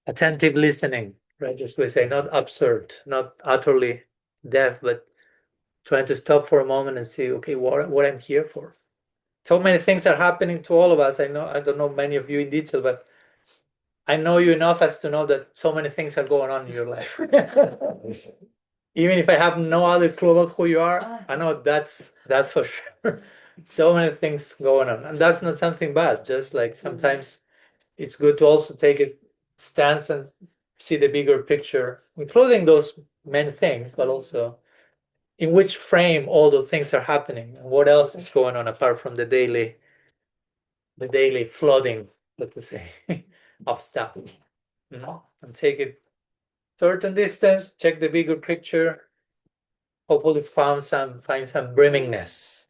Speaker 1: attentive listening, right? As we say, not absurd, not utterly deaf, but trying to stop for a moment and see, okay, what I'm here for. So many things are happening to all of us. I don't know many of you in detail, but I know you enough as to know that so many things are going on in your life. Even if I have no other clue about who you are, I know that's for sure. So many things going on, and that's not something bad. Just like sometimes it's good to also take a stance and see the bigger picture, including those many things, but also in which frame all those things are happening, and what else is going on apart from the daily flooding, let's say, of stuff. And take it certain distance, check the bigger picture, hopefully find some brimmingness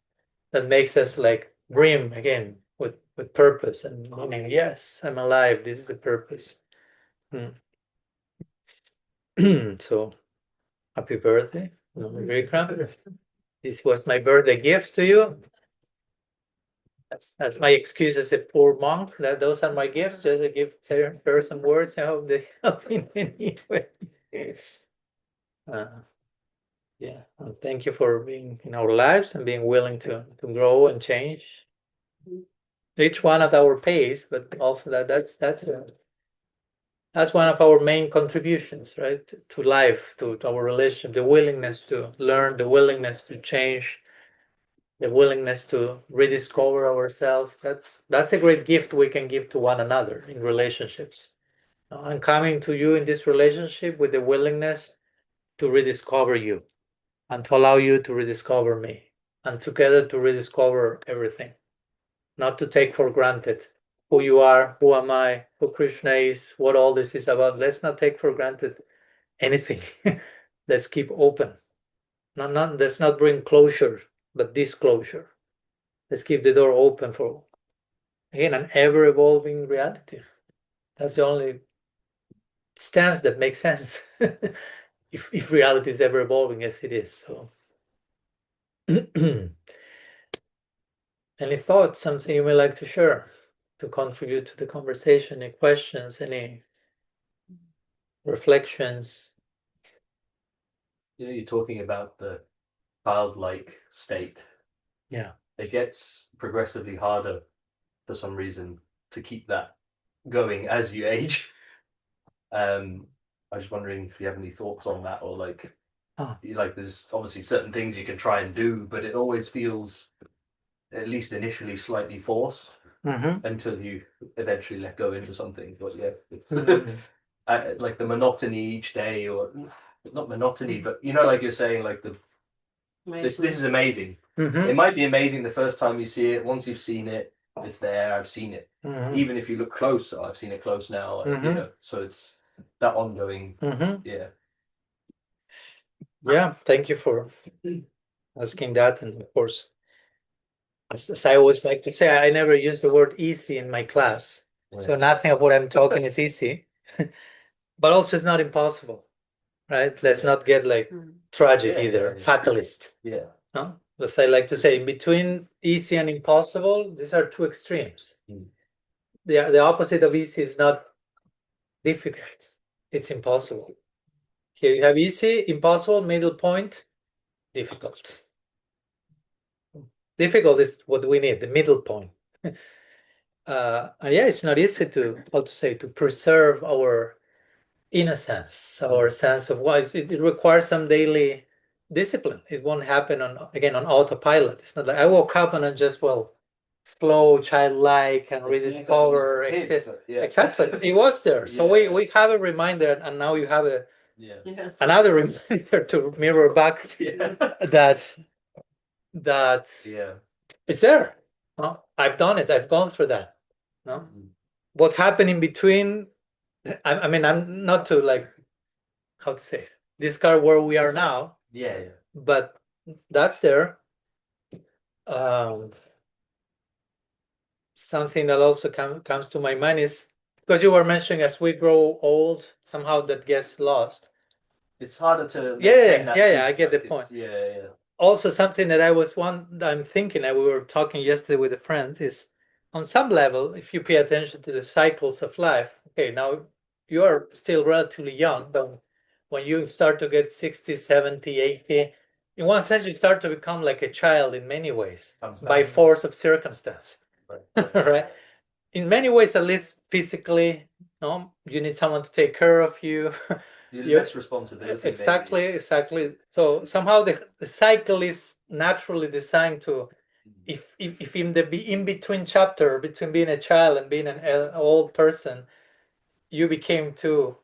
Speaker 1: that makes us like brim again with purpose and meaning. Yes, I'm alive, this is the purpose. So happy birthday, Vikram. This was my birthday gift to you. That's my excuse as a poor monk. Those are my gifts. Just to give her some words. I hope they help in any way. Yeah, and thank you for being in our lives and being willing to grow and change. Each one at our pace, but also that's one of our main contributions, right, to life, to our relationship, the willingness to learn, the willingness to change, the willingness to rediscover ourselves. That's a great gift we can give to one another in relationships. I'm coming to you in this relationship with the willingness to rediscover you and to allow you to rediscover me, and together to rediscover everything, not to take for granted who you are, who am I, who Krishna is, what all this is about. Let's not take for granted anything. Let's keep open. Let's not bring closure, but disclosure. Let's keep the door open for, again, an ever-evolving reality. That's the only stance that makes sense. if reality is ever evolving as it is. So any thoughts, something you may like to share to contribute to the conversation? Any questions, any reflections?
Speaker 2: You know, you're talking about the childlike state.
Speaker 1: Yeah.
Speaker 2: It gets progressively harder for some reason to keep that going as you age. I was just wondering if you have any thoughts on that, or like there's obviously certain things you can try and do, but it always feels, at least initially, slightly forced until you eventually let go into something. But yeah, it's like the monotony each day, or not monotony, but you know, like you're saying, like this is amazing. It might be amazing the first time you see it. Once you've seen it, it's there. I've seen it. Even if you look closer, I've seen it close now. You know, so it's that ongoing.
Speaker 1: Yeah, thank you for asking that. And of course, as I always like to say, I never use the word easy in my class. So nothing of what I'm talking is easy. But also it's not impossible, right? Let's not get like tragic either, fatalist. No? As I like to say, in between easy and impossible, these are two extremes. The opposite of easy is not difficult, it's impossible. Here you have easy, impossible, middle point, difficult. Difficult is what we need, the middle point. And yeah, it's not easy to preserve our innocence, our sense of why. It requires some daily discipline. It won't happen on autopilot. It's not like I woke up and I just flow childlike and rediscover. Exactly, it was there. So we have a reminder, and now you have another reminder to mirror back that it's there. No, I've done it. I've gone through that. No, what happened in between? I mean, I'm not to like, how to say, discard where we are now. But that's there. Something that also comes to my mind is, because you were mentioning as we grow old, somehow that gets lost.
Speaker 2: It's harder to.
Speaker 1: I get the point. Also, something that I'm thinking, and we were talking yesterday with a friend, is on some level, if you pay attention to the cycles of life, okay, now you are still relatively young, but when you start to get 60, 70, 80, in one sense, you start to become like a child in many ways, by force of circumstance, right? In many ways, at least physically, no, you need someone to take care of you.
Speaker 2: Less responsibility.
Speaker 1: Exactly. So somehow the cycle is naturally designed to, if in the in-between chapter between being a child and being an old person, you became too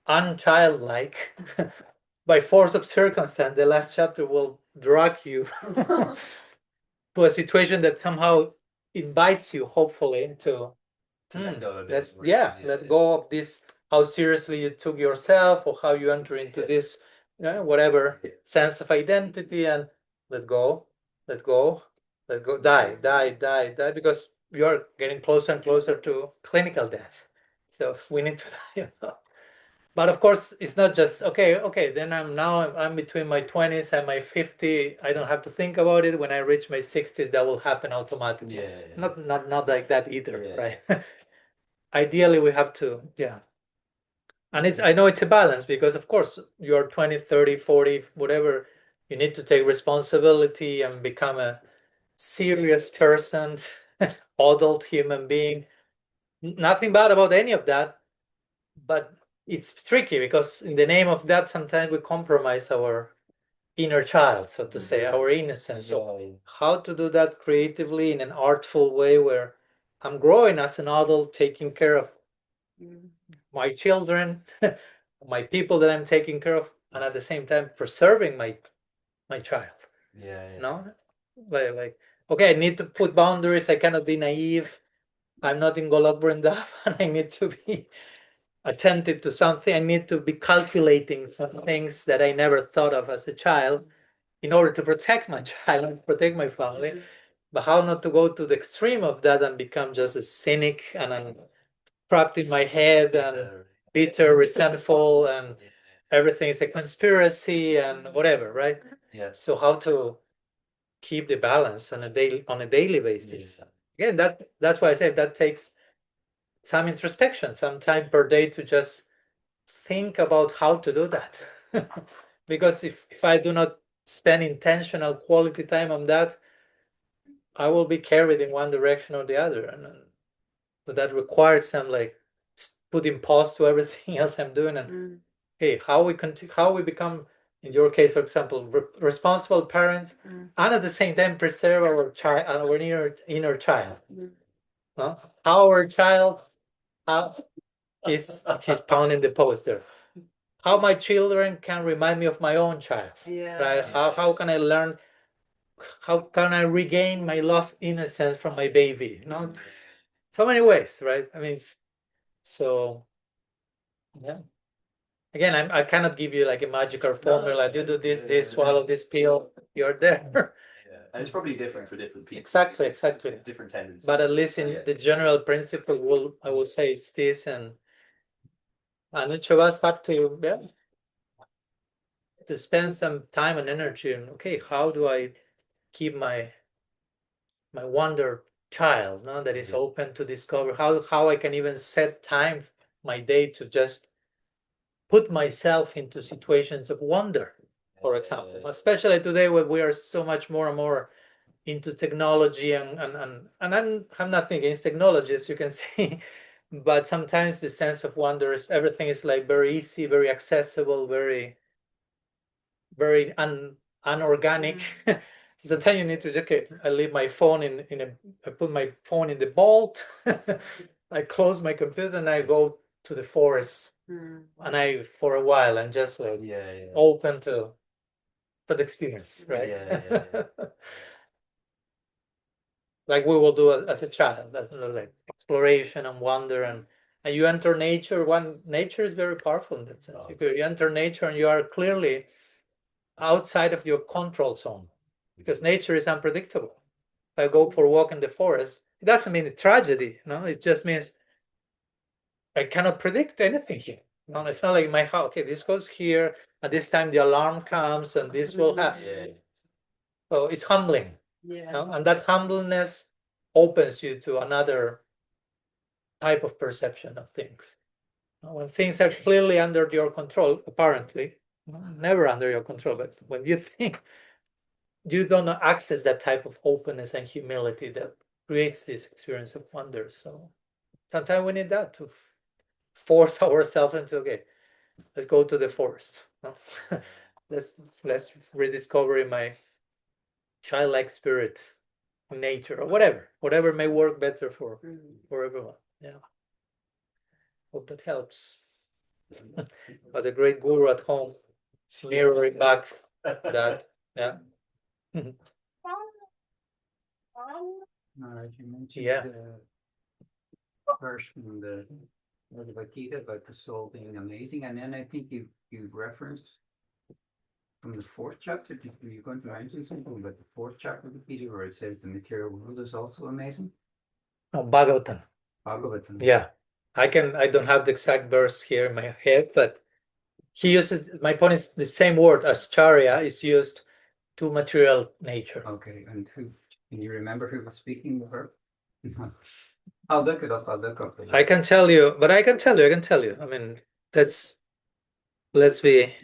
Speaker 1: unchildlike, by force of circumstance, the last chapter will drag you to a situation that somehow invites you, hopefully, to let go of this, how seriously you took yourself, or how you enter into this whatever sense of identity, and let go, die, because you are getting closer and closer to clinical death. So we need to die. But of course, it's not just okay. Then I'm between my 20s and my 50. I don't have to think about it. When I reach my 60s, that will happen automatically. Not like that either, right? Ideally, we have to And I know it's a balance, because of course you're 20, 30, 40, whatever, you need to take responsibility and become a serious person, adult human being. Nothing bad about any of that, but it's tricky because in the name of that, sometimes we compromise our inner child, so to say, our innocence. So how to do that creatively in an artful way where I'm growing as an adult, taking care of my children, my people that I'm taking care of, and at the same time preserving my child. No, like okay, I need to put boundaries. I cannot be naive. I'm not in Golok Vrindavan. I need to be attentive to something. I need to be calculating some things that I never thought of as a child in order to protect my child and protect my family. But how not to go to the extreme of that and become just a cynic and trapped in my head and bitter, resentful, and everything is a conspiracy and whatever, right? So how to keep the balance on a daily basis? Again, that's why I say that takes some introspection, some time per day to just think about how to do that. Because if I do not spend intentional quality time on that, I will be carried in one direction or the other, and so that requires some like putting pause to everything else I'm doing, and hey, how we become, in your case, for example, responsible parents, and at the same time preserve our child, our inner child. How our child is pounding the poster. How my children can remind me of my own child. Right? How can I learn? How can I regain my lost innocence from my baby? So many ways, right? I mean, so yeah. Again, I cannot give you like a magical formula. You do this, swallow this pill, you're there.
Speaker 2: And it's probably different for different people.
Speaker 1: Exactly.
Speaker 2: Different tendencies.
Speaker 1: But at least in the general principle, I will say it's this, and each of us have to spend some time and energy on, okay, how do I keep my wonder child, that is open to discover, how I can even set time my day to just put myself into situations of wonder, for example, especially today when we are so much more and more into technology, and I'm nothing against technology, as you can see, but sometimes the sense of wonder is everything is like very easy, very accessible, very unorganic. Sometimes you need to, okay, I leave my phone I put my phone in the vault, I close my computer and I go to the forest, and for a while, I'm just like open to the experience, right? Like we will do as a child, that's like exploration and wonder, and you enter nature. Nature is very powerful in that sense. You enter nature and you are clearly outside of your control zone, because nature is unpredictable. If I go for a walk in the forest, it doesn't mean a tragedy, it just means I cannot predict anything here. It's not like in my house, okay, this goes here, at this time the alarm comes and this will happen. So it's humbling. And that humbleness opens you to another type of perception of things. When things are clearly under your control, apparently, never under your control, but when you think, you don't access that type of openness and humility that creates this experience of wonder. So sometimes we need that to force ourselves into, okay, let's go to the forest. Let's rediscover my childlike spirit, nature, or whatever may work better for everyone. Hope that helps. But the great guru at home mirroring back that.
Speaker 4: You mentioned the verse from the Bhagavad Gita about the soul being amazing, and then I think you referenced from the fourth chapter. You're going to mention something about the fourth chapter of the Gita where it says the material world is also amazing?
Speaker 1: No, Bhagavatam. Yeah. I don't have the exact verse here in my head, but he uses, my point is the same word as charya is used to material nature.
Speaker 4: Okay, and can you remember who was speaking the verb? I'll look it up.
Speaker 1: I can tell you. I mean, let's be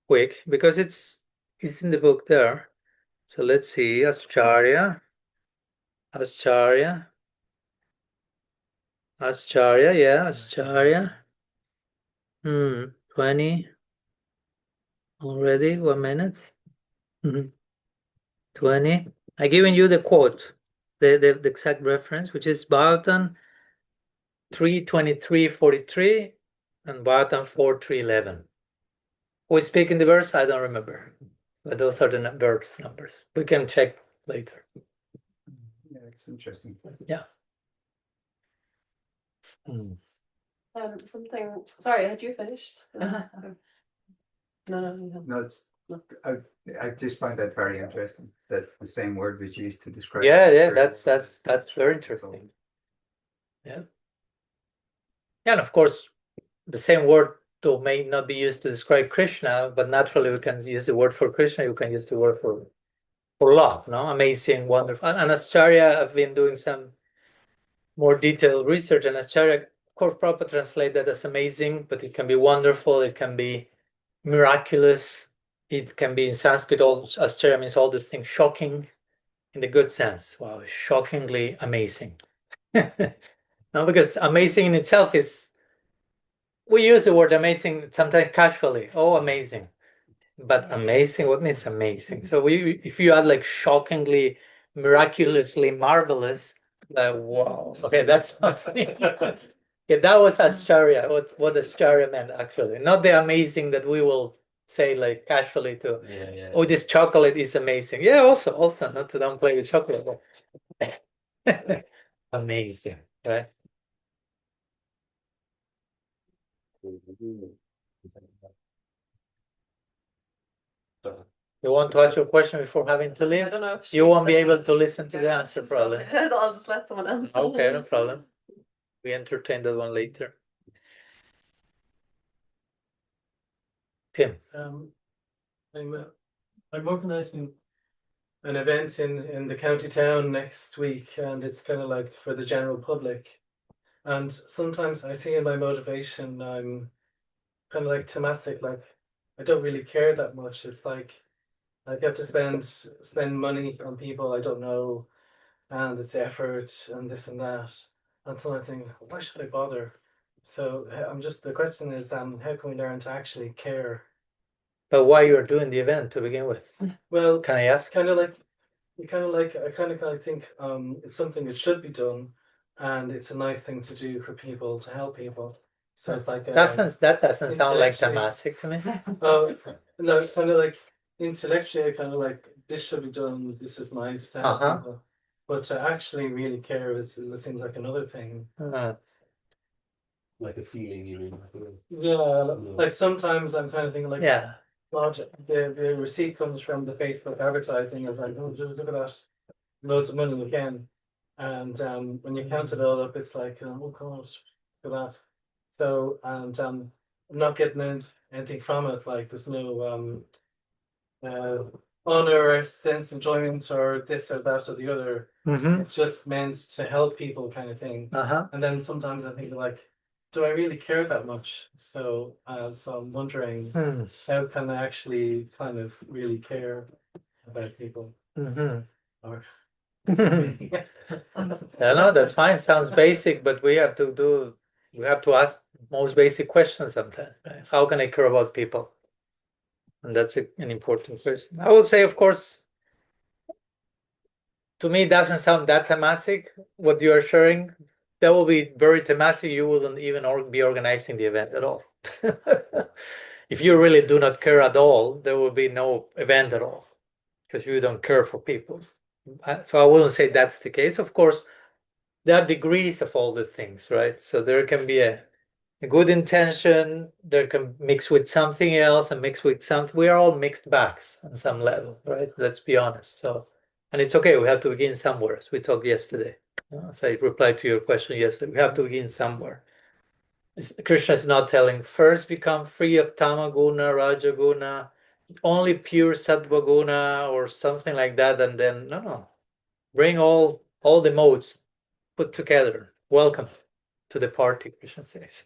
Speaker 1: quick because it's in the book there. So let's see, Ascharya, yeah, Ascharya. 20 already, 1 minute. 20. I given you the quote, the exact reference, which is Bhagavatam 3:23-43 and Bhagavatam 4:3-11. Who is speaking the verse? I don't remember, but those are the verse numbers. We can check later.
Speaker 4: Yeah, it's interesting.
Speaker 1: Yeah.
Speaker 3: Something. Sorry, had you finished? No.
Speaker 4: No, it's I just find that very interesting that the same word was used to describe.
Speaker 1: Yeah, that's very interesting. Yeah. Yeah, and of course, the same word though may not be used to describe Krishna, but naturally we can use the word for Krishna. You can use the word for love. No, amazing, wonderful. And Ascharya, I've been doing some more detailed research, and Ascharya, of course, Prabhupada translate that as amazing, but it can be wonderful. It can be miraculous. It can be in Sanskrit. All Ascharya means all the things shocking, in the good sense. Wow, shockingly amazing. No, because amazing in itself is, we use the word amazing sometimes casually. Oh, amazing. But amazing, what means amazing? So if you add like shockingly, miraculously marvelous, wow. Okay, that's something. Yeah, that was Ascharya, what Ascharya meant actually. Not the amazing that we will say like casually to, oh, this chocolate is amazing. Yeah, also, not to downplay the chocolate. But amazing, right? You want to ask your question before having to leave?
Speaker 3: I don't know if
Speaker 1: You won't be
Speaker 3: she's-
Speaker 1: able to listen to the answer probably.
Speaker 3: I'll just let someone else.
Speaker 1: Okay, no problem. We entertain that one later. Tim.
Speaker 5: I'm organising an event in the county town next week, and it's kind of like for the general public. And sometimes I see in my motivation, I'm kind of like thematic, like I don't really care that much. It's like I get to spend money on people I don't know, and it's effort and this and that. And so I think, why should I bother? So the question is, how can we learn to actually care?
Speaker 1: But why you're doing the event to begin with?
Speaker 5: Well,
Speaker 1: Can I ask?
Speaker 5: I kind of think it's something that should be done, and it's a nice thing to do for people, to help people. So it's like
Speaker 1: that doesn't sound like tamasic to me.
Speaker 5: No, it's kind of like intellectually, kind of like this should be done. This is nice to help people, but to actually really care it seems like another thing.
Speaker 2: Like a feeling, you mean?
Speaker 5: Yeah, like sometimes I'm kind of thinking like,
Speaker 1: Yeah.
Speaker 5: God, the receipt comes from the Facebook advertising. It's like, oh, just look at that, loads of money again, and when you count it all up, it's like, oh God, look at that. So and I'm not getting anything from it. Like there's no honor or sense enjoyment or this or that or the other. It's just meant to help people, kind of thing. And then sometimes I think like, do I really care that much? So I'm wondering, how can I actually kind of really care about people? Or
Speaker 1: No, that's fine. Sounds basic, but we have to ask most basic questions sometimes. Right? How can I care about people? And that's an important question. I would say, of course, to me, it doesn't sound that tamasic, what you are sharing. That will be very tamasic. You wouldn't even be organizing the event at all. If you really do not care at all, there will be no event at all because you don't care for people. So I wouldn't say that's the case. Of course, there are degrees of all the things, right? So there can be a good intention, there can mix with something else and mix with something. We are all mixed bags on some level, right? Let's be honest. So, and it's okay. We have to begin somewhere, as we talked yesterday. As I replied to your question yesterday, we have to begin somewhere. Krishna is not telling first become free of tamaguna, rajaguna, only pure sattva guna or something like that, and then no. Bring all the modes put together. Welcome to the party, Krishna says.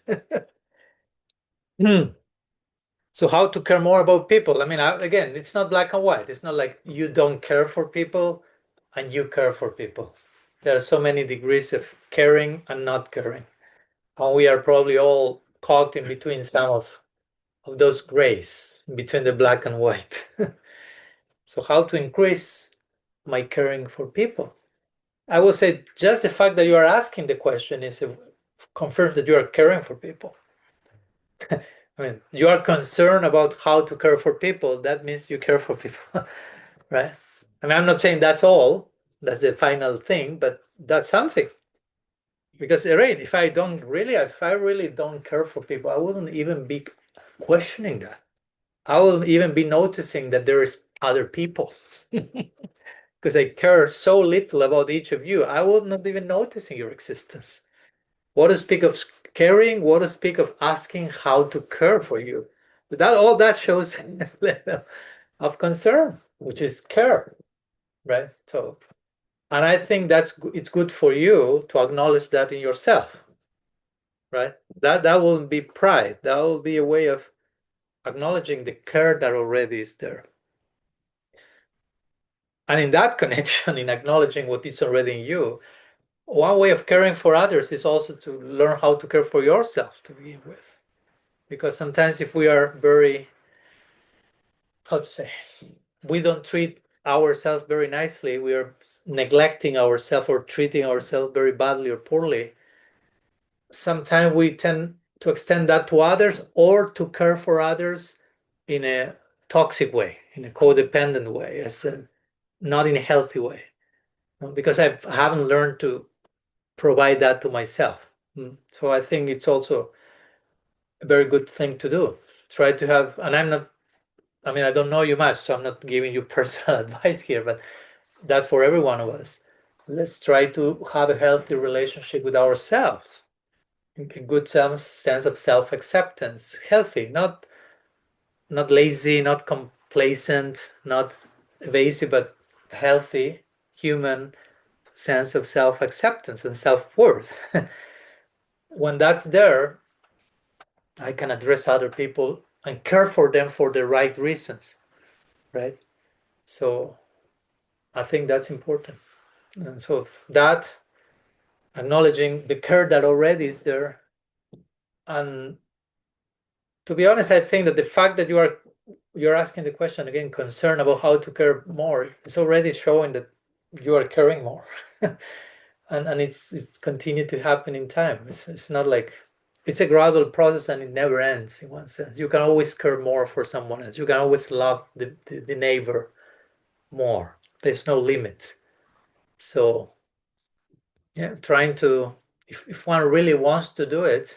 Speaker 1: So how to care more about people? I mean, again, it's not black and white. It's not like you don't care for people and you care for people. There are so many degrees of caring and not caring. And we are probably all caught in between some of those grays, between the black and white. So how to increase my caring for people? I would say just the fact that you are asking the question confirms that you are caring for people. I mean, you are concerned about how to care for people. That means you care for people, right? I mean, I'm not saying that's all, that's the final thing, but that's something. Because, right, if I really don't care for people, I wouldn't even be questioning that. I will even be noticing that there is other people. Because I care so little about each of you, I will not even noticing your existence. What to speak of caring, what to speak of asking how to care for you. But all that shows a level of concern, which is care, right? So, and I think it's good for you to acknowledge that in yourself, right? That will be pride. That will be a way of acknowledging the care that already is there. And in that connection, in acknowledging what is already in you, one way of caring for others is also to learn how to care for yourself to begin with. Because sometimes if we are very, how to say, we don't treat ourselves very nicely, we are neglecting ourselves or treating ourselves very badly or poorly, sometimes we tend to extend that to others or to care for others in a toxic way, in a codependent way, not in a healthy way. Because I haven't learned to provide that to myself. So I think it's also a very good thing to do. Try to have, and I don't know you much, so I'm not giving you personal advice here, but that's for every one of us. Let's try to have a healthy relationship with ourselves. A good sense of self-acceptance, healthy, not lazy, not complacent, not evasive, but healthy human sense of self-acceptance and self-worth. When that's there, I can address other people and care for them for the right reasons, right? So I think that's important. And so that, acknowledging the care that already is there. And to be honest, I think that the fact that you're asking the question again, concerned about how to care more, it's already showing that you are caring more. and it's continued to happen in time. It's not like it's a gradual process and it never ends in one sense. You can always care more for someone else. You can always love the neighbor more. There's no limit. So yeah, trying to, if one really wants to do it,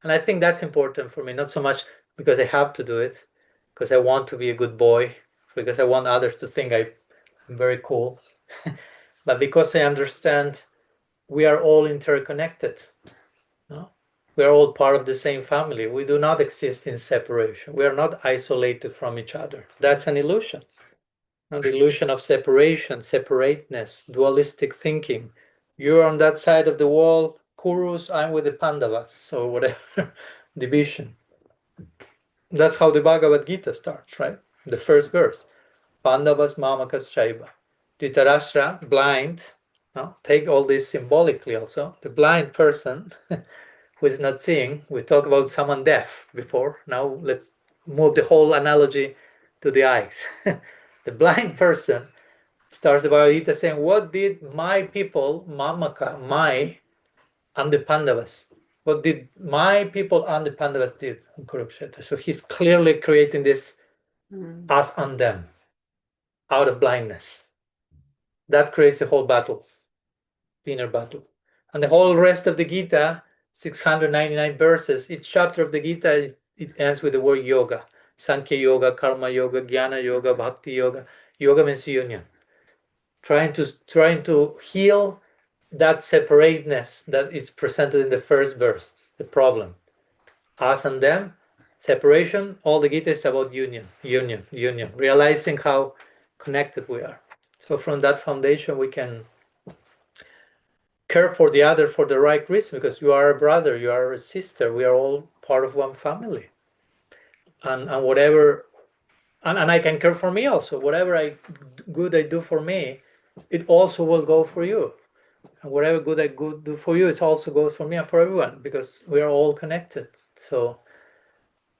Speaker 1: and I think that's important for me, not so much because I have to do it, because I want to be a good boy, because I want others to think I'm very cool, but because I understand we are all interconnected. No? We are all part of the same family. We do not exist in separation. We are not isolated from each other. That's an illusion. No, the illusion of separation, separateness, dualistic thinking. You're on that side of the wall, Kurus, I'm with the Pandavas, so whatever, division. That's how the Bhagavad Gita starts, right? The first verse. Pandavas, Mamakas, Shaiva. Dhritarashtra, blind. No? Take all this symbolically also. The blind person who is not seeing, we talked about someone deaf before. Now let's move the whole analogy to the eyes. The blind person starts the Bhagavad Gita saying, what did my people, Mamaka, and the Pandavas, what did my people and the Pandavas did in Kurukshetra? So he's clearly creating this us and them out of blindness. That creates the whole battle, the inner battle. And the whole rest of the Gita, 699 verses, each chapter of the Gita, it ends with the word yoga. Sankhya yoga, karma yoga, jnana yoga, bhakti yoga. Yoga means union. Trying to heal that separateness that is presented in the first verse, the problem. Us and them, separation, all the Gita is about union, realizing how connected we are. So from that foundation, we can care for the other for the right reason, because you are a brother, you are a sister, we are all part of one family. And whatever, and I can care for me also. Whatever good I do for me, it also will go for you. And whatever good I do for you, it also goes for me and for everyone, because we are all connected. So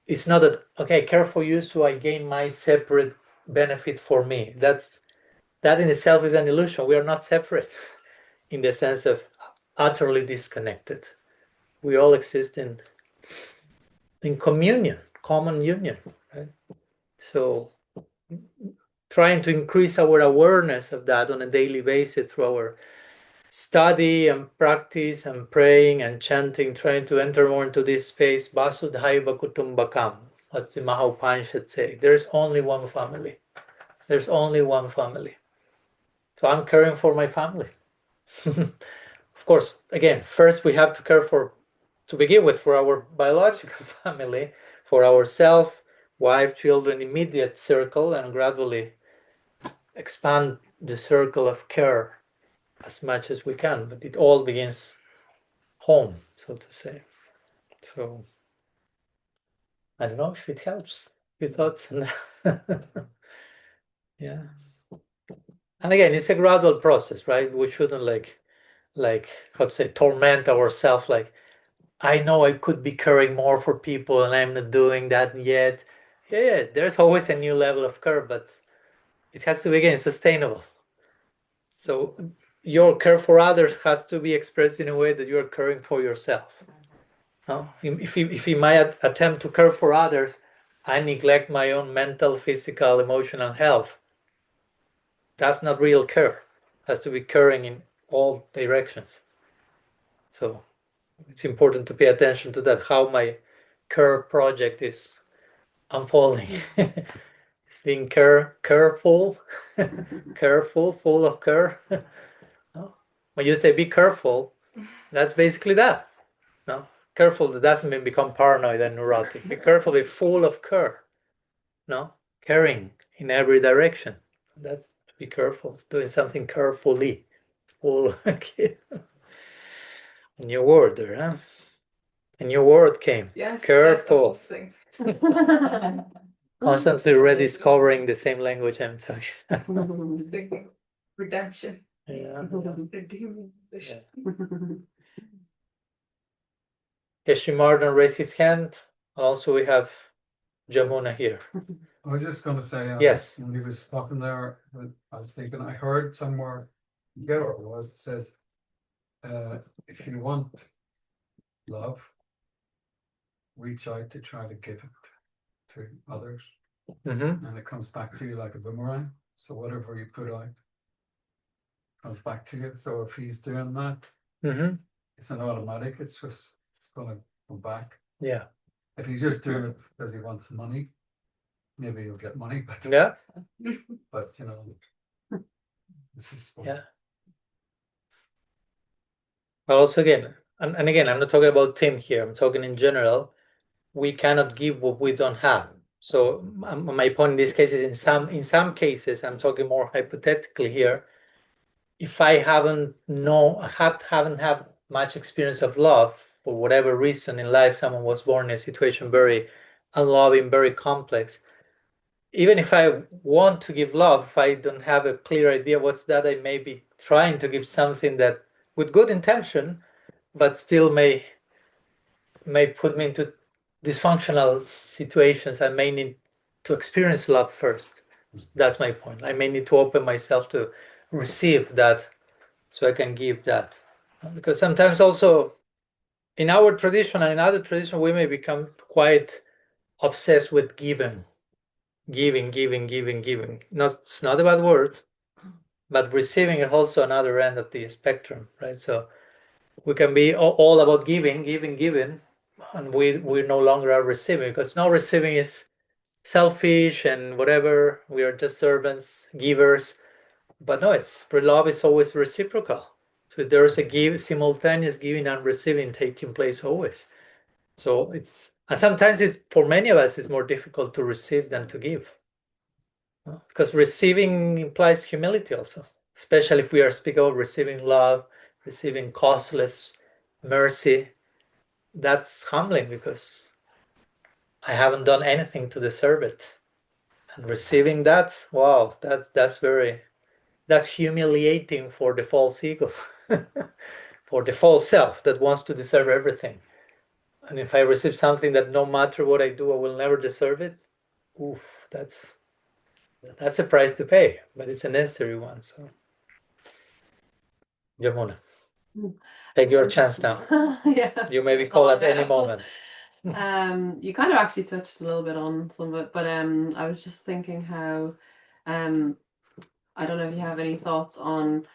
Speaker 1: it's not that, okay, I care for you, so I gain my separate benefit for me. That in itself is an illusion. We are not separate in the sense of utterly disconnected. We all exist in communion, common union, right? So trying to increase our awareness of that on a daily basis through our study and practice and praying and chanting, trying to enter more into this space, Vasudhaiva Kutumbakam, as the Maha say. There's only one family. There's only one family. So I'm caring for my family. Of course, again, first we have to care to begin with, for our biological family, for ourselves, wife, children, immediate circle, and gradually expand the circle of care as much as we can. But it all begins home, so to say. So I don't know if it helps. Your thoughts on that? Yeah. And again, it's a gradual process, right? We shouldn't like how to say, torment ourselves. Like, I know I could be caring more for people and I'm not doing that yet. Yeah, there's always a new level of care, but it has to be, again, sustainable. So your care for others has to be expressed in a way that you are caring for yourself. No? If in my attempt to care for others, I neglect my own mental, physical, emotional health, that's not real care. It has to be caring in all directions. So it's important to pay attention to that, how my care project is unfolding. It's being careful, careful, full of care. No? When you say be careful, that's basically that. No? Careful, that doesn't mean become paranoid and neurotic. Be careful, be full of care. No? Caring in every direction. That's to be careful, doing something carefully. Full. Okay. A new word there, huh? A new word came.
Speaker 3: Yes.
Speaker 1: Careful.
Speaker 3: That's
Speaker 1: Constantly rediscovering the same language I'm talking.
Speaker 3: thinking redemption.
Speaker 1: Yeah.
Speaker 3: Redeeming.
Speaker 1: Yeah. Martin raised his hand. Also, we have Jamuna here.
Speaker 6: I was just going to say,
Speaker 1: Yes.
Speaker 6: when he was talking there, I was thinking, I heard somewhere, I forget what it was, it says, if you want love, reach out to try to give it to others.
Speaker 1: Mm-hmm.
Speaker 6: And it comes back to you like a boomerang. So whatever you put out comes back to you. So if he's doing that,
Speaker 1: Mm-hmm.
Speaker 6: it's an automatic, it's going to come back.
Speaker 1: Yeah.
Speaker 6: If he's just doing it because he wants money, maybe he'll get money, but
Speaker 1: Yeah.
Speaker 6: you know, it's just fun.
Speaker 1: Yeah. But also, again, and again, I'm not talking about Tim here. I'm talking in general. We cannot give what we don't have. So my point in this case is, in some cases, I'm talking more hypothetically here. If I haven't had much experience of love, for whatever reason in life, someone was born in a situation very unloving, very complex. Even if I want to give love, if I don't have a clear idea what's that, I may be trying to give something that, with good intention, but still may put me into dysfunctional situations. I may need to experience love first. That's my point. I may need to open myself to receive that, so I can give that. Because sometimes also in our tradition and in other tradition, we may become quite obsessed with giving. Not, it's not a bad word, but receiving is also another end of the spectrum, right? So we can be all about giving, and we no longer are receiving, because now receiving is selfish and whatever. We are just servants, givers. But no, love is always reciprocal. So there is a simultaneous giving and receiving taking place always. So and sometimes for many of us, it's more difficult to receive than to give. Because receiving implies humility also, especially if we are speaking of receiving love, receiving costless mercy. That's humbling, because I haven't done anything to deserve it. And receiving that, wow, that's humiliating for the false ego, for the false self that wants to deserve everything. And if I receive something that no matter what I do, I will never deserve it, oof, that's a price to pay, but it's a necessary one. So, Yamuna, take your chance now.
Speaker 7: Yeah.
Speaker 1: You may be called at any
Speaker 7: Yeah.
Speaker 1: moment.
Speaker 7: You kind of actually touched a little bit on some of it, but I was just thinking how I don't know if you have any thoughts on,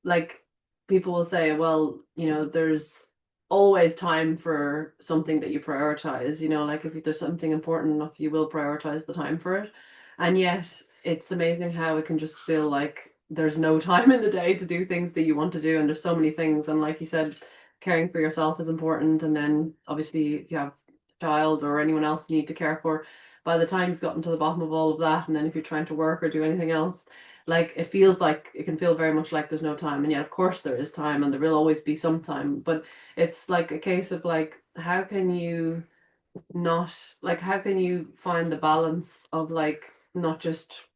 Speaker 7: like, people will say, well, you know, there's always time for something that you prioritize, you know, like if there's something important enough, you will prioritize the time for it. And yet it's amazing how it can just feel like there's no time in the day to do things that you want to do, and there's so many things. And like you said, caring for yourself is important, and then obviously if you have a child or anyone else you need to care for, by the time you've gotten to the bottom of all of that, and then if you're trying to work or do anything else, like it feels like it can feel very much like there's no time. And yet of course there is time, and there will always be some time, but it's like a case of like, how can you not, like, how can you find the balance of like not just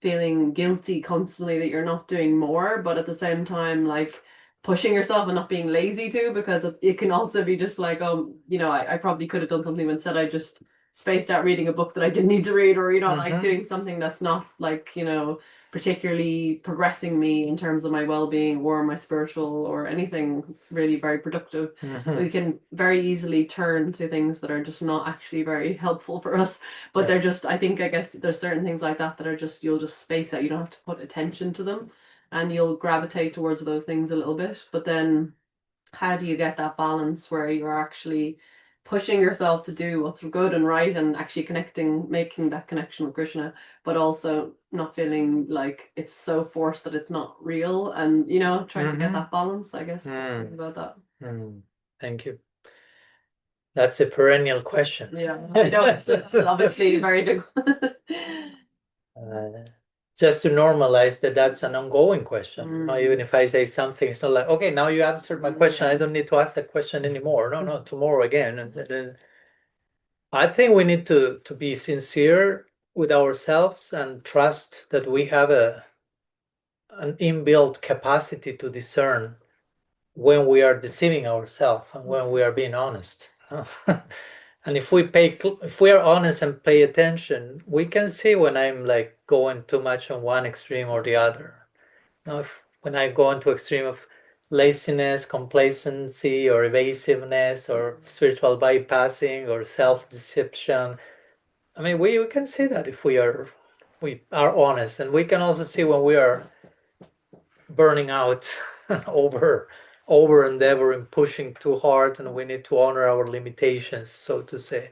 Speaker 7: feeling guilty constantly that you're not doing more, but at the same time like pushing yourself and not being lazy too, because it can also be just like, you know, I probably could have done something, but instead I just spaced out reading a book that I didn't need to read, or, you know, like doing something that's not like, you know, particularly progressing me in terms of my well-being or my spiritual or anything really very productive. We can very easily turn to things that are just not actually very helpful for us, but they're just, I guess there's certain things like that that are just, you'll just space out, you don't have to put attention to them, and you'll gravitate towards those things a little bit. But then how do you get that balance where you're actually pushing yourself to do what's good and right, and actually making that connection with Krishna, but also not feeling like it's so forced that it's not real, and, you know, trying to get that balance, I guess, about that.
Speaker 1: Thank you. That's a perennial question.
Speaker 7: Yeah, I know it's obviously a very big one.
Speaker 1: Just to normalize that that's an ongoing question. You know, even if I say something, it's not like, okay, now you answered my question, I don't need to ask that question anymore. No, tomorrow again. And I think we need to be sincere with ourselves and trust that we have an inbuilt capacity to discern when we are deceiving ourselves and when we are being honest. And if we are honest and pay attention, we can see when I'm like going too much on one extreme or the other. You know, when I go into extreme of laziness, complacency, or evasiveness, or spiritual bypassing, or self-deception. I mean, we can see that if we are honest, and we can also see when we are burning out, over endeavoring, pushing too hard, and we need to honor our limitations, so to say.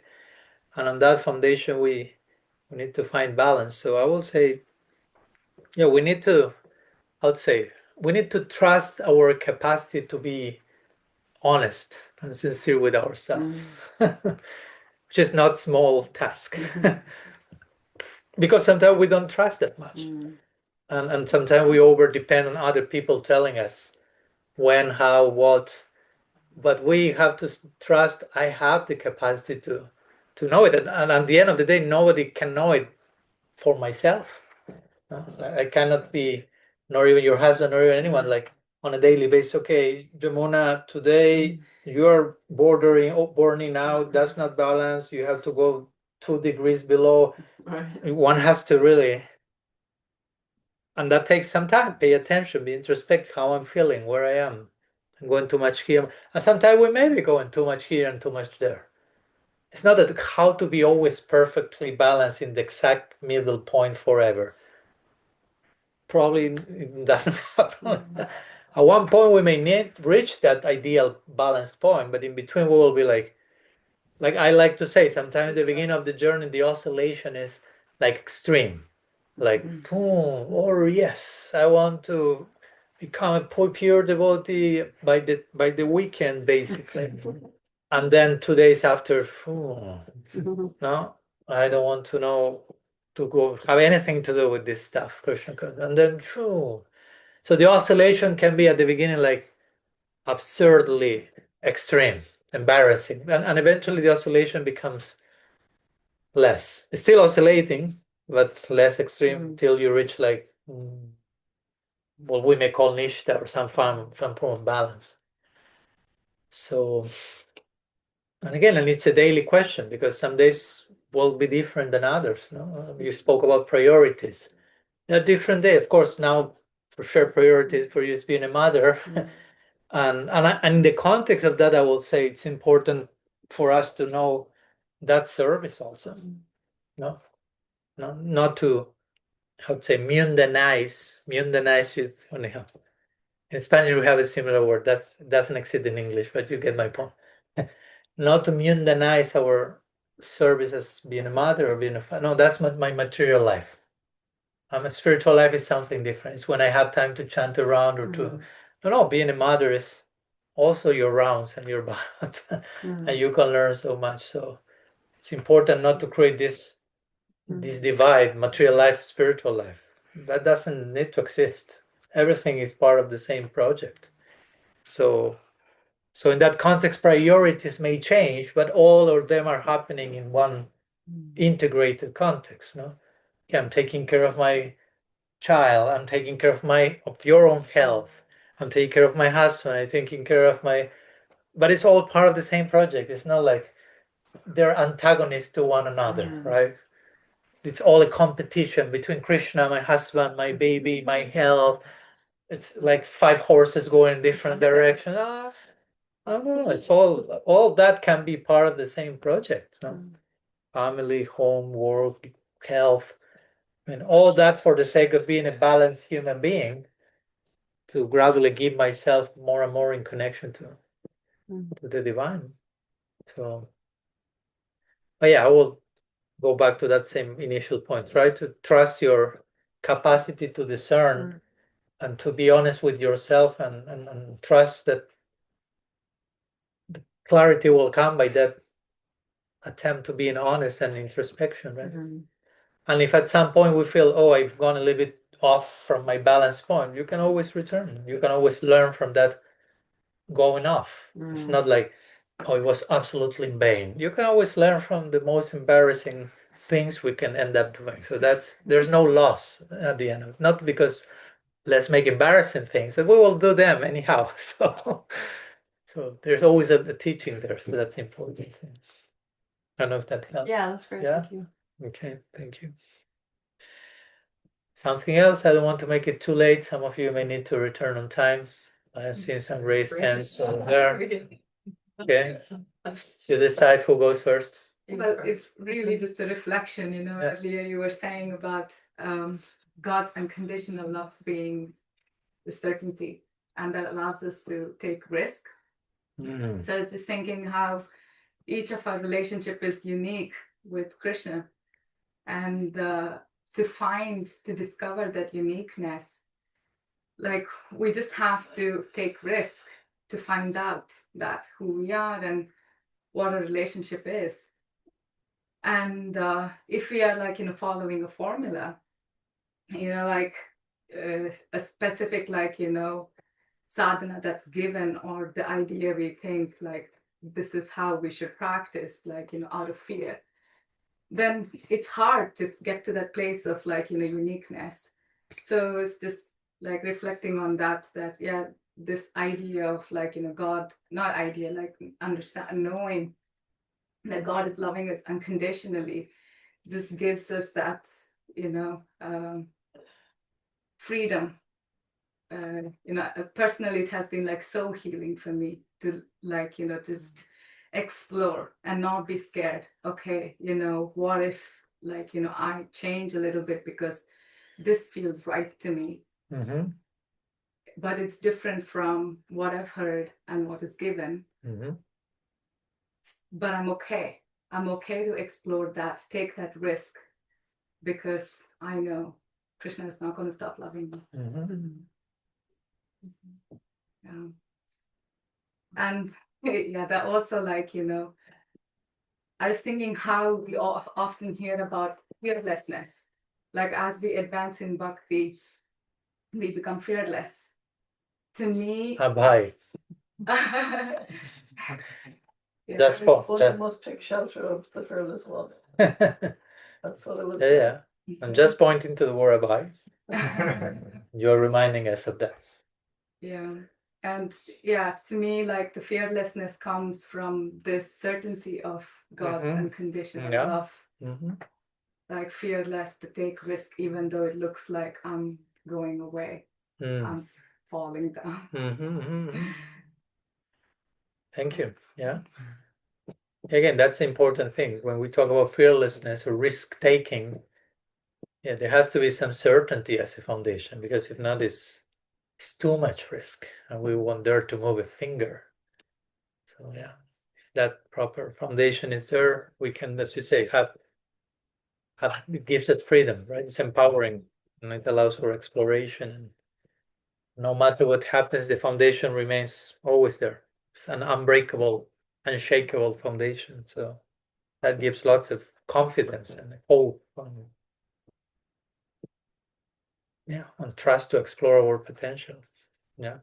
Speaker 1: And on that foundation, we need to find balance. So I will say, yeah, we need to trust our capacity to be honest and sincere with ourselves, which is not small task. Because sometimes we don't trust that much. And sometimes we over depend on other people telling us when, how, what. But we have to trust I have the capacity to know it. And at the end of the day, nobody can know it for myself. I cannot be, nor even your husband, or even anyone, like on a daily basis. Okay, Jamuna, today you're burning out. That's not balanced. You have to go 2 degrees below.
Speaker 7: Right.
Speaker 1: One has to really, and that takes some time. Pay attention, be introspective, how I'm feeling, where I am. I'm going too much here. And sometimes we may be going too much here and too much there. It's not that how to be always perfectly balanced in the exact middle point forever. Probably it doesn't happen. At one point we may reach that ideal balanced point, but in between we will be like I like to say, sometimes at the beginning of the journey, the oscillation is like extreme. Like, or yes, I want to become a pure devotee by the weekend, basically. And then 2 days after, no, I don't want to know to go have anything to do with this stuff, Krishna. And then, so the oscillation can be at the beginning like absurdly extreme, embarrassing, and eventually the oscillation becomes less. It's still oscillating, but less extreme till you reach like what we may call nishta or some form of balance. So, and again, and it's a daily question because some days will be different than others. No? You spoke about priorities. They're different days. Of course, now for sure priorities for you is being a mother. And in the context of that, I will say it's important for us to know that service also. No, not to, how to say, mundanize you. Anyhow, in Spanish we have a similar word that doesn't exist in English, but you get my point. Not to mundanize our service as being a mother or being a father. No, that's my material life. My spiritual life is something different. It's when I have time to chant around or to. No, being a mother is also your rounds and your bath, and you can learn so much. So it's important not to create this divide, material life, spiritual life. That doesn't need to exist. Everything is part of the same project. So in that context, priorities may change, but all of them are happening in one integrated context. No, okay, I'm taking care of my child. I'm taking care of your own health. I'm taking care of my husband. I'm taking care of my. But it's all part of the same project. It's not like they're antagonists to one another, right? It's all a competition between Krishna, my husband, my baby, my health. It's like 5 horses going in different directions. I don't know. It's all that can be part of the same project. No? Family, home, work, health, and all that for the sake of being a balanced human being, to gradually give myself more and more in connection to the divine. So, but yeah, I will go back to that same initial point. Try to trust your capacity to discern and to be honest with yourself, and trust that the clarity will come by that attempt to be honest and introspection, right? And if at some point we feel, oh, I've gone a little bit off from my balance point, you can always return. You can always learn from that going off. It's not like, oh, it was absolutely in vain. You can always learn from the most embarrassing things we can end up doing. So there's no loss at the end of it. Not because let's make embarrassing things, but we will do them anyhow. So there's always a teaching there. So that's important. I don't know if that helps.
Speaker 7: Yeah, that's great.
Speaker 1: Yeah.
Speaker 7: Thank you.
Speaker 1: Okay, thank you. Something else? I don't want to make it too late. Some of you may need to return on time. I have seen some raised hands over there. Okay. You decide who goes first.
Speaker 3: Well, it's really just a reflection,
Speaker 1: Yeah.
Speaker 3: earlier you were saying about God's unconditional love being the certainty, and that allows us to take risk. So I was just thinking how each of our relationship is unique with Krishna, and to discover that uniqueness, like we just have to take risk to find out that who we are and what a relationship is. And if we are like following a formula, like a specific sadhana that's given, or the idea we think like this is how we should practice, like out of fear, then it's hard to get to that place of uniqueness. So it's just like reflecting on that yeah, this idea of God, not idea, like understand, knowing that God is loving us unconditionally, just gives us that freedom. Personally, it has been like so healing for me to just explore and not be scared. Okay, what if I change a little bit because this feels right to me, but it's different from what I've heard and what is given. But I'm okay to explore that, take that risk, because I know Krishna is not going to stop loving me. Yeah. And yeah, that also I was thinking how we often hear about fearlessness. Like as we advance in bhakti, we become fearless. To me,
Speaker 1: Abhay. Just for
Speaker 8: one must take shelter of the fearless one.
Speaker 1: yeah,
Speaker 8: That's what I would say.
Speaker 1: yeah. I'm just pointing to the word abhai. You're reminding us of that.
Speaker 3: Yeah. And yeah, to me, like the fearlessness comes from this certainty of God's unconditional
Speaker 1: Yeah.
Speaker 3: love.
Speaker 1: Mm-hmm.
Speaker 3: Like fearless to take risk, even though it looks like I'm going away, I'm falling down.
Speaker 1: Mm-hmm. Thank you. Yeah. Again, that's the important thing when we talk about fearlessness or risk taking. Yeah, there has to be some certainty as a foundation, because if not, it's too much risk, and we won't dare to move a finger. So yeah, if that proper foundation is there, we can, as you say, have it gives it freedom, right? It's empowering, and it allows for exploration. And no matter what happens, the foundation remains always there. It's an unbreakable, unshakable foundation. So that gives lots of confidence and hope, and trust to explore our potential. Yeah.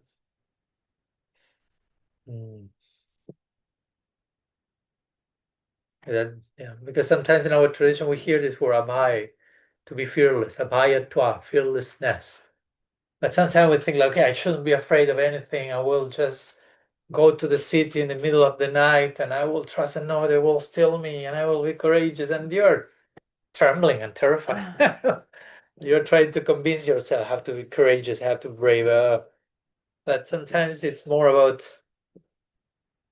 Speaker 1: Because sometimes in our tradition we hear this word abhai, to be fearless, abhayatva, fearlessness. But sometimes we think like, okay, I shouldn't be afraid of anything. I will just go to the city in the middle of the night, and I will trust that nobody will steal me, and I will be courageous. And you're trembling and terrified. You're trying to convince yourself, I have to be courageous, I have to be brave. But sometimes it's more about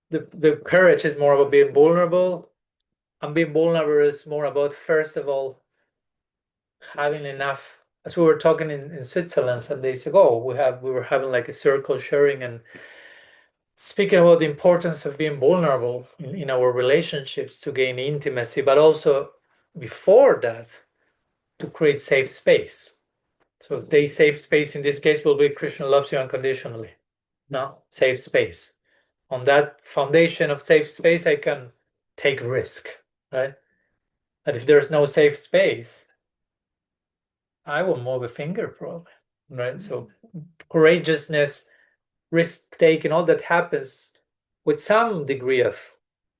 Speaker 1: the courage is more about being vulnerable, and being vulnerable is more about, first of all, having enough. As we were talking in Switzerland some days ago, we were having like a circle sharing and speaking about the importance of being vulnerable in our relationships to gain intimacy, but also before that to create safe space. So the safe space in this case will be Krishna loves you unconditionally. No, safe space. On that foundation of safe space, I can take risk, right? But if there's no safe space, I will move a finger probably, right? So courageousness, risk taking, all that happens with some degree of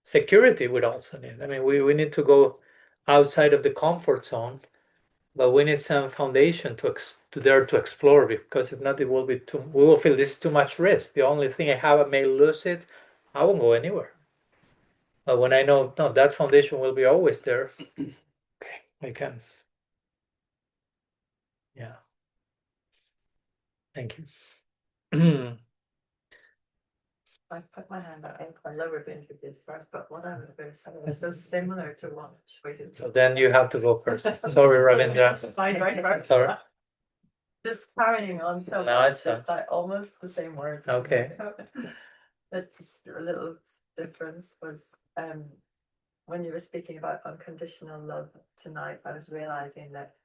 Speaker 1: security would also need. I mean, we need to go outside of the comfort zone, but we need some foundation to dare to explore, because if not, it will be we will feel this is too much risk. The only thing I have, I may lose it, I won't go anywhere. But when I know, no, that foundation will be always there, okay, I can. Yeah. Thank you.
Speaker 8: I put my hand up. I never been introduced first, but what I was going to say was so similar to what we did.
Speaker 1: So then you have to go first. Sorry, Ravindra.
Speaker 8: Fine, right.
Speaker 1: Sorry.
Speaker 8: Just carrying on so
Speaker 1: No, it's fine.
Speaker 8: it's like almost the same words.
Speaker 1: Okay.
Speaker 8: But a little difference was when you were speaking about unconditional love tonight, I was realizing that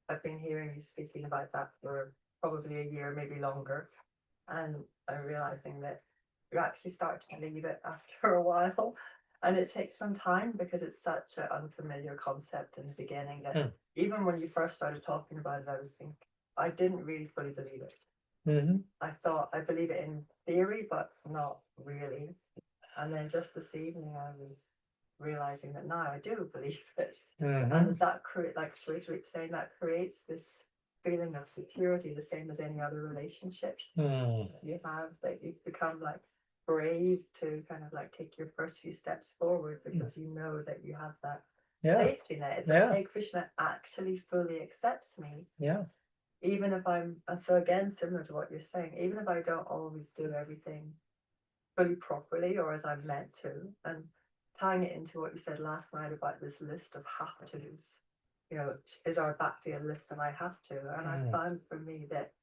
Speaker 8: I've been hearing you speaking about that for probably a year, maybe longer. And I'm realizing that you actually start to believe it after a while. And it takes some time because it's such an unfamiliar concept in the beginning that even when you first started talking about it, I was thinking, I didn't really fully believe it. I thought I believe it in theory, but not really. And then just this evening, I was realizing that now I do believe it. And that like Shri saying, that creates this feeling of security, the same as any other relationship you have, that you become like brave to kind of like take your first few steps forward because you know that you have that safety net. It's like, hey, Krishna actually fully accepts me.
Speaker 1: Yeah.
Speaker 8: Even if I'm, so again, similar to what you're saying, even if I don't always do everything fully properly or as I'm meant to, and tying it into what you said last night about this list of have-tos, you know, is our bhakti a list of I have to? And I found for me that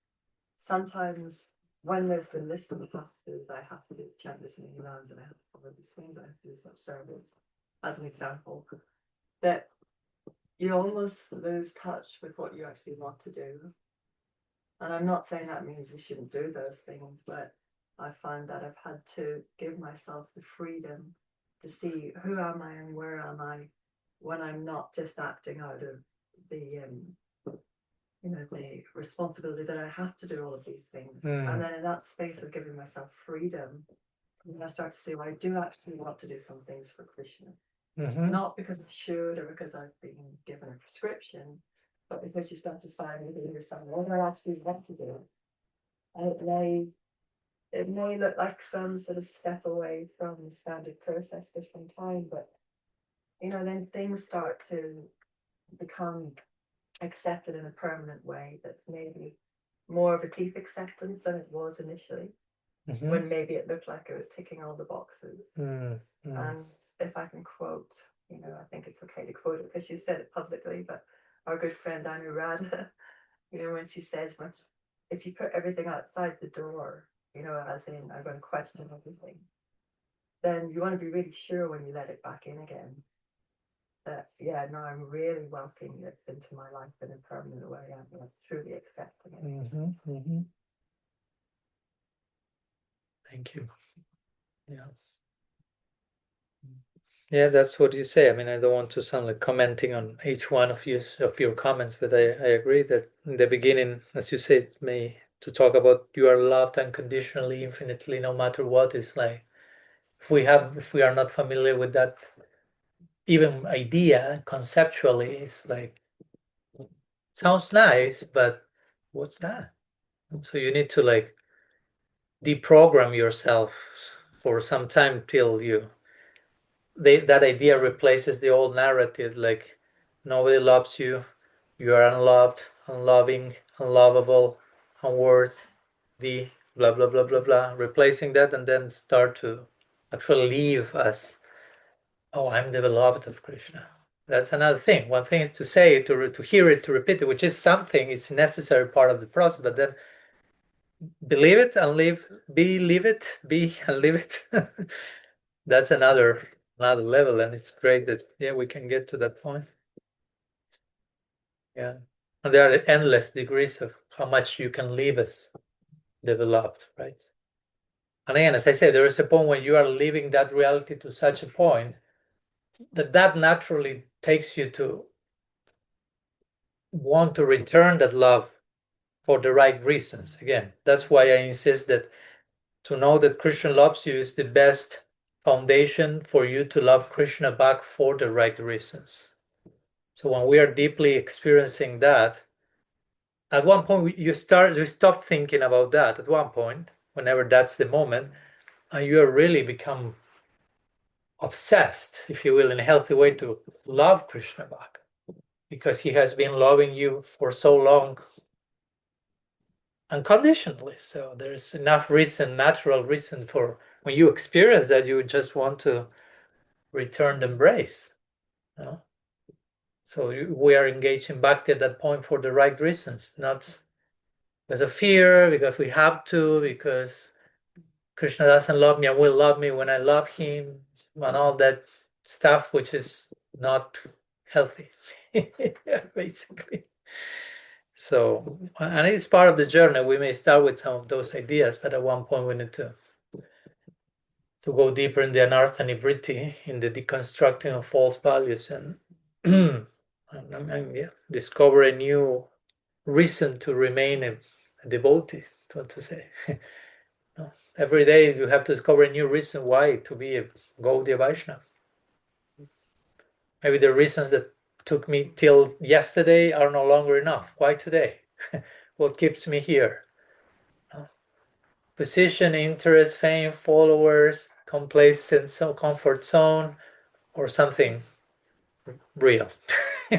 Speaker 8: sometimes when there's the list of have-tos, I have to chant this many rounds and I have to follow these things, I have to do some service, as an example, that you almost lose touch with what you actually want to do. And I'm not saying that means you shouldn't do those things, but I find that I've had to give myself the freedom to see who am I and where am I when I'm not just acting out of the the responsibility that I have to do all of these things. And then in that space of giving myself freedom And I start to say, well, I do actually want to do some things for Krishna.
Speaker 1: Mhm.
Speaker 8: Not because I should or because I've been given a prescription, but because you start to find within yourself what I actually want to do. And it may look like some sort of step away from the standard process for some time, but then things start to become accepted in a permanent way that's maybe more of a deep acceptance than it was initially,
Speaker 1: Mhm.
Speaker 8: when maybe it looked like it was ticking all the boxes.
Speaker 1: Mm, mm.
Speaker 8: And if I can quote, I think it's okay to quote it because she said it publicly, but our good friend Anuradha, when she says, if you put everything outside the door, as in I'm going to question everything, then you want to be really sure when you let it back in again that, I'm really welcoming this into my life in a permanent way. I'm truly accepting it.
Speaker 1: Mhm, mhm. Thank you. Yeah. Yeah, that's what you say. I mean, I don't want to sound like commenting on each one of your comments, but I agree that in the beginning, as you said, to talk about you are loved unconditionally, infinitely, no matter what, is like if we are not familiar with that even idea conceptually, it's like sounds nice, but what's that? So you need to like deprogram yourself for some time till that idea replaces the old narrative, like nobody loves you, you are unloved, unloving, unlovable, unworthy, blah blah blah blah blah, replacing that, and then start to actually live as, oh, I'm the beloved of Krishna. That's another thing. One thing is to say it, to hear it, to repeat it, which is something, it's a necessary part of the process, but then believe it and live, believe it, be and live it. That's another level, and it's great that we can get to that point. Yeah, and there are endless degrees of how much you can live as developed, right? And again, as I say, there is a point when you are living that reality to such a point that naturally takes you to want to return that love for the right reasons. Again, that's why I insist that to know that Krishna loves you is the best foundation for you to love Krishna back for the right reasons. So when we are deeply experiencing that, at one point you stop thinking about that. At one point, whenever that's the moment, and you are really become obsessed, if you will, in a healthy way, to love Krishna back, because he has been loving you for so long unconditionally. So there's enough reason, natural reason, for when you experience that, you just want to return the embrace. So we are engaged in bhakti at that point for the right reasons, not because of fear, because we have to, because Krishna doesn't love me and will love me when I love him, and all that stuff, which is not healthy, basically. So, and it's part of the journey. We may start with some of those ideas, but at one point we need to go deeper in the anartha nivriti, in the deconstructing of false values, and discover a new reason to remain a devotee, so to say. Every day you have to discover a new reason why to be a Gaudiya Vaishnava. Maybe the reasons that took me till yesterday are no longer enough. Why today? What keeps me here? Position, interest, fame, followers, complacence, comfort zone, or something real,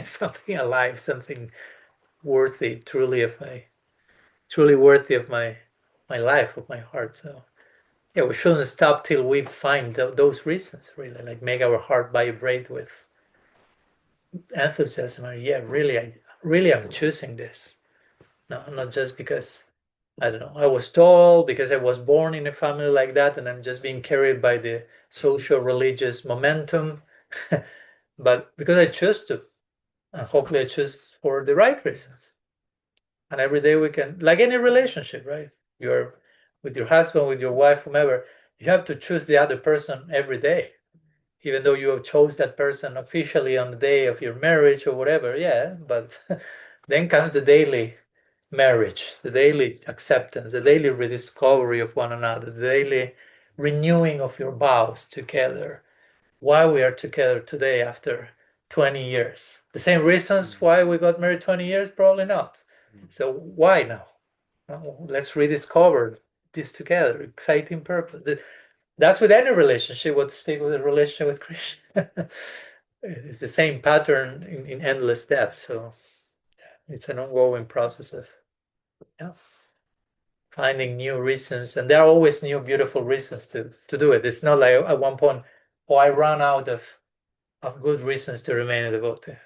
Speaker 1: something alive, something worthy, truly worthy of my life, of my heart. So we shouldn't stop till we find those reasons, really, like make our heart vibrate with enthusiasm. Really, I'm choosing this. No, not just because, I don't know, I was told, because I was born in a family like that, and I'm just being carried by the social religious momentum, but because I choose to, and hopefully I choose for the right reasons. And every day we can, like any relationship, right? You're with your husband, with your wife, whomever, you have to choose the other person every day, even though you have chose that person officially on the day of your marriage or whatever. Yeah, but then comes the daily marriage, the daily acceptance, the daily rediscovery of one another, the daily renewing of your vows together. Why we are together today after 20 years. The same reasons why we got married 20 years? Probably not. So why now? Let's rediscover this together. Exciting purpose. That's with any relationship. What speak with a relationship with Krishna. It's the same pattern in endless depth. So it's an ongoing process of finding new reasons, and there are always new beautiful reasons to do it. It's not like at one point, oh, I ran out of good reasons to remain a devotee.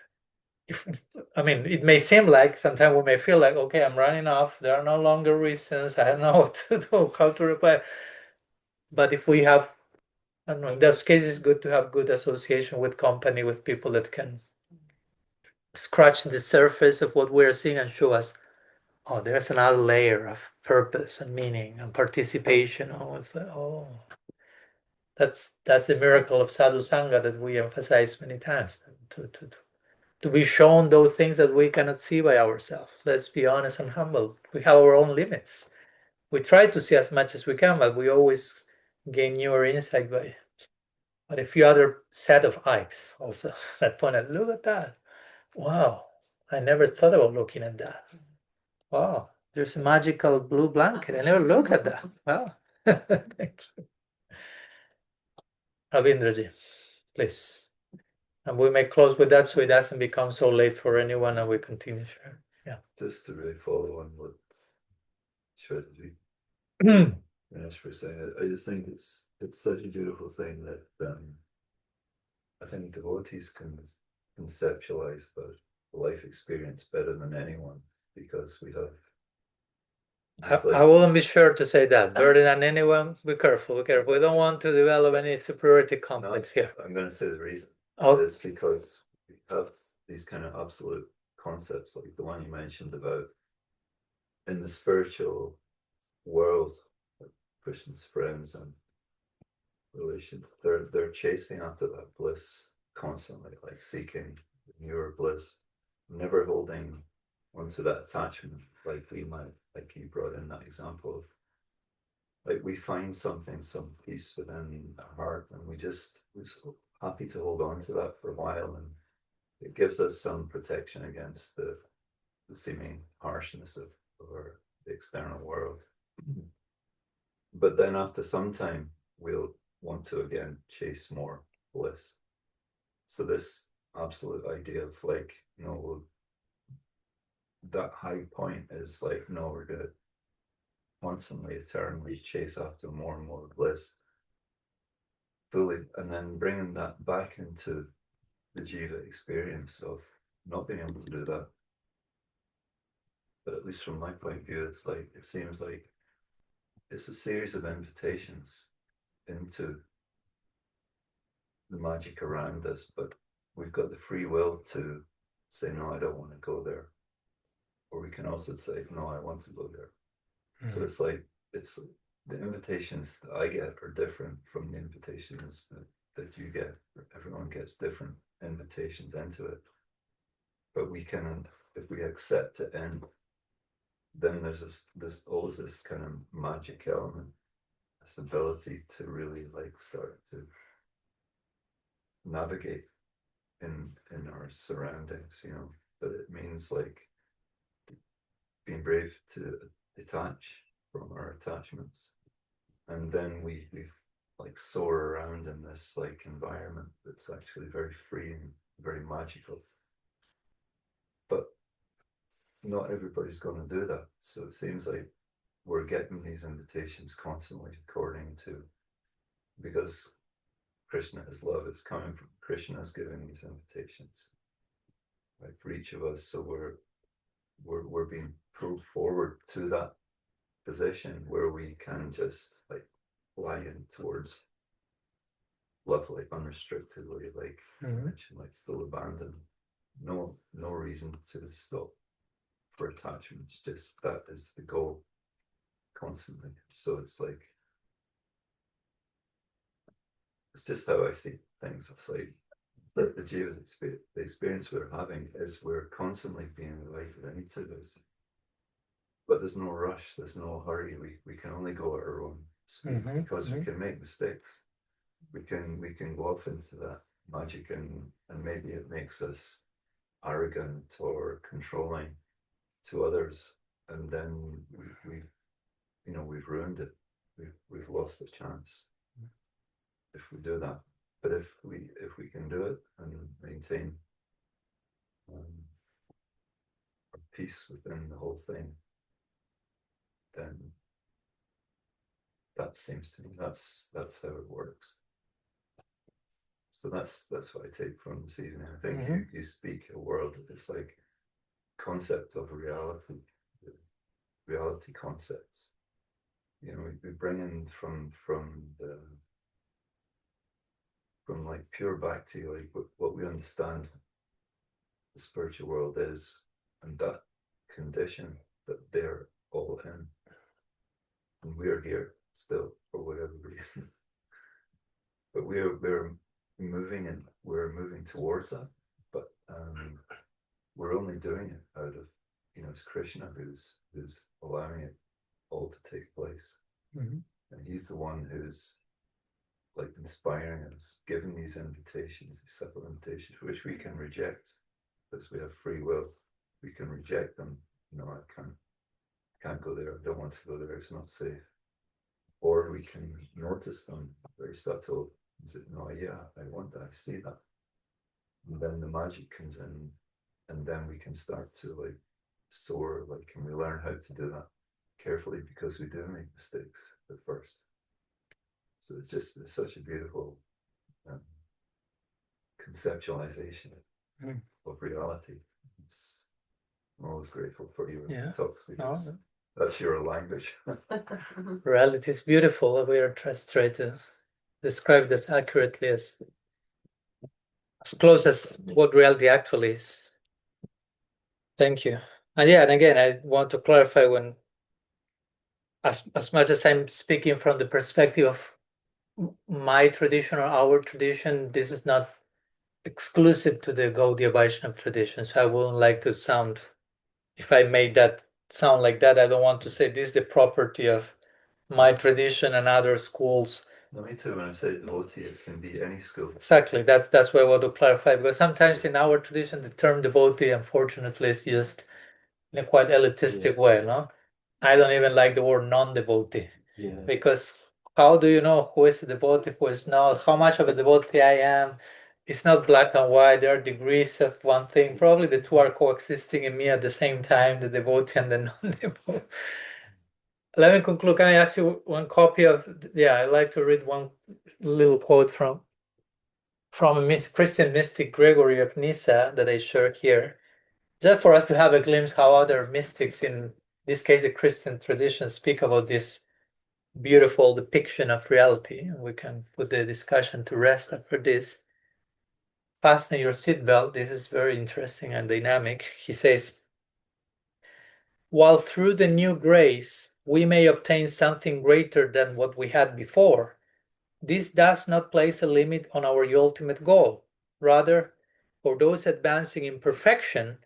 Speaker 1: It may seem like sometimes we may feel like, okay, I'm running off. There are no longer reasons. I don't know what to do, how to reply. But if we have, I don't know, in those cases, it's good to have good association with company, with people that can scratch the surface of what we're seeing and show us, oh, there's another layer of purpose and meaning and participation. That's the miracle of sadhu sangha that we emphasize many times. To be shown those things that we cannot see by ourselves. Let's be honest and humble. We have our own limits. We try to see as much as we can, but we always gain newer insight by a few other set of eyes also that point out, look at that. Wow, I never thought about looking at that. Wow, there's a magical blue blanket. I never look at that. Wow. Thank you. Ravindraji, please. And we may close with that so it doesn't become so late for anyone and we continue sharing. Yeah.
Speaker 9: Just to really follow on what Shwetaji was saying, I just think it's such a beautiful thing that I think devotees can conceptualize the life experience better than anyone, because we have.
Speaker 1: I wouldn't be sure to say that. Better than anyone, be careful, be careful. We don't want to develop any superiority complex here.
Speaker 9: I'm going to say the reason.
Speaker 1: Oh.
Speaker 9: Is because we have these kind of absolute concepts, like the one you mentioned about in the spiritual world, like Krishna's friends and relations, they're chasing after that bliss constantly, like seeking newer bliss, never holding onto that attachment, like you brought in that example of, like, we find something, some peace within our heart, and we're happy to hold on to that for a while, and it gives us some protection against the seeming harshness of the external world. But then after some time, we'll want to again chase more bliss. So this absolute idea of, like, that high point is like, no, we're going to constantly, eternally chase after more and more bliss. Fully, and then bringing that back into the Jiva experience of not being able to do that. But at least from my point of view, it's like, it seems like it's a series of invitations into the magic around us, but we've got the free will to say, no, I don't want to go there. Or we can also say, no, I want to go there. So it's like, the invitations that I get are different from the invitations that you get. Everyone gets different invitations into it. But we can, if we accept it in, then there's always this kind of magic element, this ability to really, like, start to navigate in our surroundings, But it means, like, being brave to detach from our attachments, and then we like soar around in this, like, environment that's actually very free and very magical. But not everybody's going to do that. So it seems like we're getting these invitations constantly, according to, because Krishna is love, it's coming from Krishna is giving these invitations, right, for each of us. So we're being pulled forward to that position where we can just, like, fly in towards love, like, unrestrictedly, like you mentioned, like full abandon, no reason to stop for attachments, just that is the goal constantly. So it's like, it's just how I see things. It's like the Jiva's experience, the experience we're having is we're constantly being invited into this. But there's no rush, there's no hurry. We can only go at our own because we can make mistakes. We can go off into that magic, and maybe it makes us arrogant or controlling to others, and then we've ruined it. We've lost the chance if we do that. But if we can do it and maintain our peace within the whole thing, then that seems to me that's how it works. So that's what I take from this evening. I think you speak a world. It's like concept of reality concepts. We bring in from like pure bhakti, like what we understand the spiritual world is, and that condition that they're all in, and we're here still for whatever reason. But we're moving towards that. But we're only doing it out of it's Krishna who's allowing it all to take place, and he's the one who's like inspiring us, giving these invitations, these subtle invitations, which we can reject because we have free will. We can reject them. I can't go there. I don't want to go there. It's not safe. Or we can notice them, very subtle, and say, no, yeah, I want that. I see that. And then the magic comes in, and then we can start to like soar, and we learn how to do that carefully, because we do make mistakes at first. So it's such a beautiful conceptualization of reality. I'm always grateful for your talks, because that's your language.
Speaker 1: Reality is beautiful. We are just trying to describe this accurately as close as what reality actually is. Thank you. And again, I want to clarify, when as much as I'm speaking from the perspective of my tradition or our tradition, this is not exclusive to the Gaudiya Vaishnava tradition. So I wouldn't like to sound, if I made that sound like that, I don't want to say this is the property of my tradition and other schools.
Speaker 9: No, me too. When I say devotee, it can be any school.
Speaker 1: Exactly. That's what I want to clarify, because sometimes in our tradition, the term devotee, unfortunately, is used in a quite elitistic way. No, I don't even like the word non-devotee, because how do you know who is a devotee, who is not? How much of a devotee I am? It's not black and white. There are degrees of one thing. Probably the two are coexisting in me at the same time, the devotee and the non-devotee. Let me conclude. Can I ask you one copy of? I'd like to read one little quote from a Christian mystic, Gregory of Nyssa, that I share here, just for us to have a glimpse how other mystics, in this case the Christian tradition, speak about this beautiful depiction of reality. We can put the discussion to rest after this. Fasten your seatbelt. This is very interesting and dynamic. He says, while through the new grace we may obtain something greater than what we had before, this does not place a limit on our ultimate goal. Rather, for those advancing in perfection,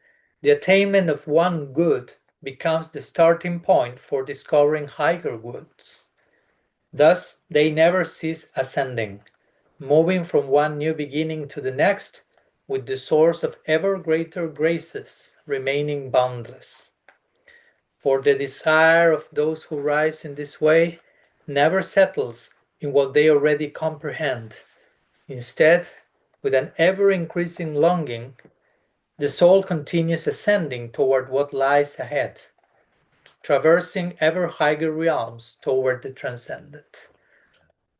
Speaker 1: the attainment of one good becomes the starting point for discovering higher goods. Thus, they never cease ascending, moving from one new beginning to the next, with the source of ever greater graces remaining boundless. For the desire of those who rise in this way never settles in what they already comprehend. Instead, with an ever-increasing longing, the soul continues ascending toward what lies ahead, traversing ever higher realms toward the transcendent.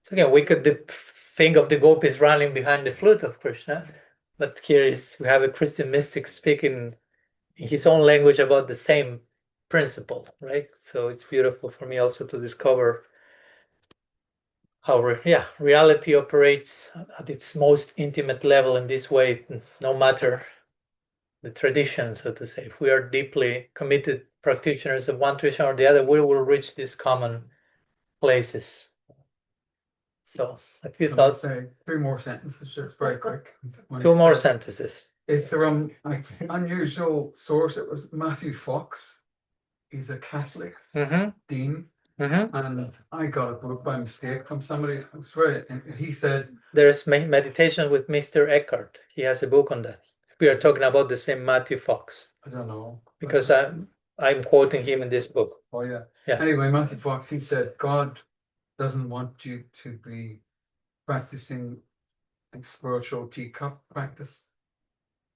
Speaker 1: So again, we could think of the gopis running behind the flute of Krishna, but here we have a Christian mystic speaking in his own language about the same principle, right? So it's beautiful for me also to discover how reality operates at its most intimate level in this way, no matter the tradition, so to say. If we are deeply committed practitioners of one tradition or the other, we will reach these common places. So a few thoughts.
Speaker 6: Say 3 more sentences, just very quick.
Speaker 1: 2 more sentences.
Speaker 6: It's the unusual source. It was Matthew Fox. He's a Catholic dean, and I got a book by mistake from somebody. I swear, and he said,
Speaker 1: There's meditation with Mr. Eckhart. He has a book on that. We are talking about the same Matthew Fox,
Speaker 6: I don't know,
Speaker 1: because I'm quoting him in this book.
Speaker 6: oh yeah.
Speaker 1: Yeah.
Speaker 6: Anyway, Matthew Fox, he said, God doesn't want you to be practicing like spiritual teacup practice.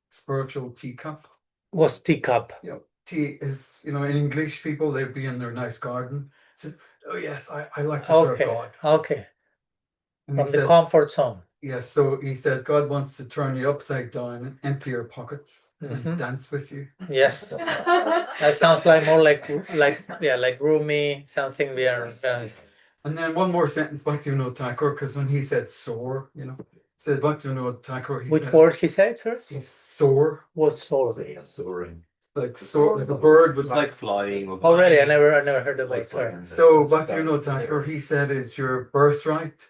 Speaker 6: Spiritual teacup.
Speaker 1: What's teacup?
Speaker 6: You know, tea is, you know, in English, people, they'd be in their nice garden. Said, oh yes, I like to serve
Speaker 1: Okay,
Speaker 6: God.
Speaker 1: okay.
Speaker 6: And he
Speaker 1: From the
Speaker 6: says,
Speaker 1: comfort zone.
Speaker 6: yes, so he says God wants to turn you upside down and empty your pockets
Speaker 1: Mhm.
Speaker 6: and dance with you.
Speaker 1: Yes, that sounds like more like roomy, something we are.
Speaker 6: And then one more sentence, Bhaktivinoda Thakur, because when he said sore, you know, said Bhaktivinoda Thakur.
Speaker 1: Which word he said, sir?
Speaker 6: He's sore,
Speaker 1: What's soul?
Speaker 9: Soaring.
Speaker 6: like sore, like a bird with
Speaker 2: It's like flying. Or
Speaker 1: Oh, really? I never heard of it. Sorry.
Speaker 6: So Bhaktivinoda Thakur, he said, is your birthright.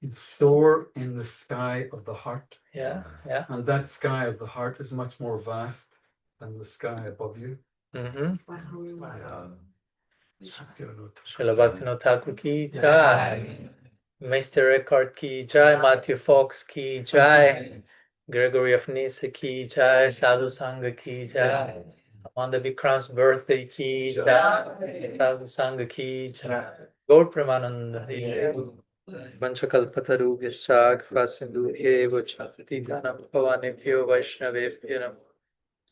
Speaker 6: It's soar in the sky of the heart.
Speaker 1: Yeah, yeah.
Speaker 6: And that sky of the heart is much more vast than the sky above you.
Speaker 1: Srila Bhaktivinoda Thakur ki jai. Mr. Eckhart ki jai. Matthew Fox ki jai. Gregory of Nyssa ki jai. Sadhu Sangha ki jai. Amanda Bikram's birthday ki jai. Sadhu Sangha ki jai. Gaur Premananda. Vanchakalpatarubhyascha Kripa Sindhu Evo Chapati Dhanam Bhavanebhyo Vaishnavebhyo Namo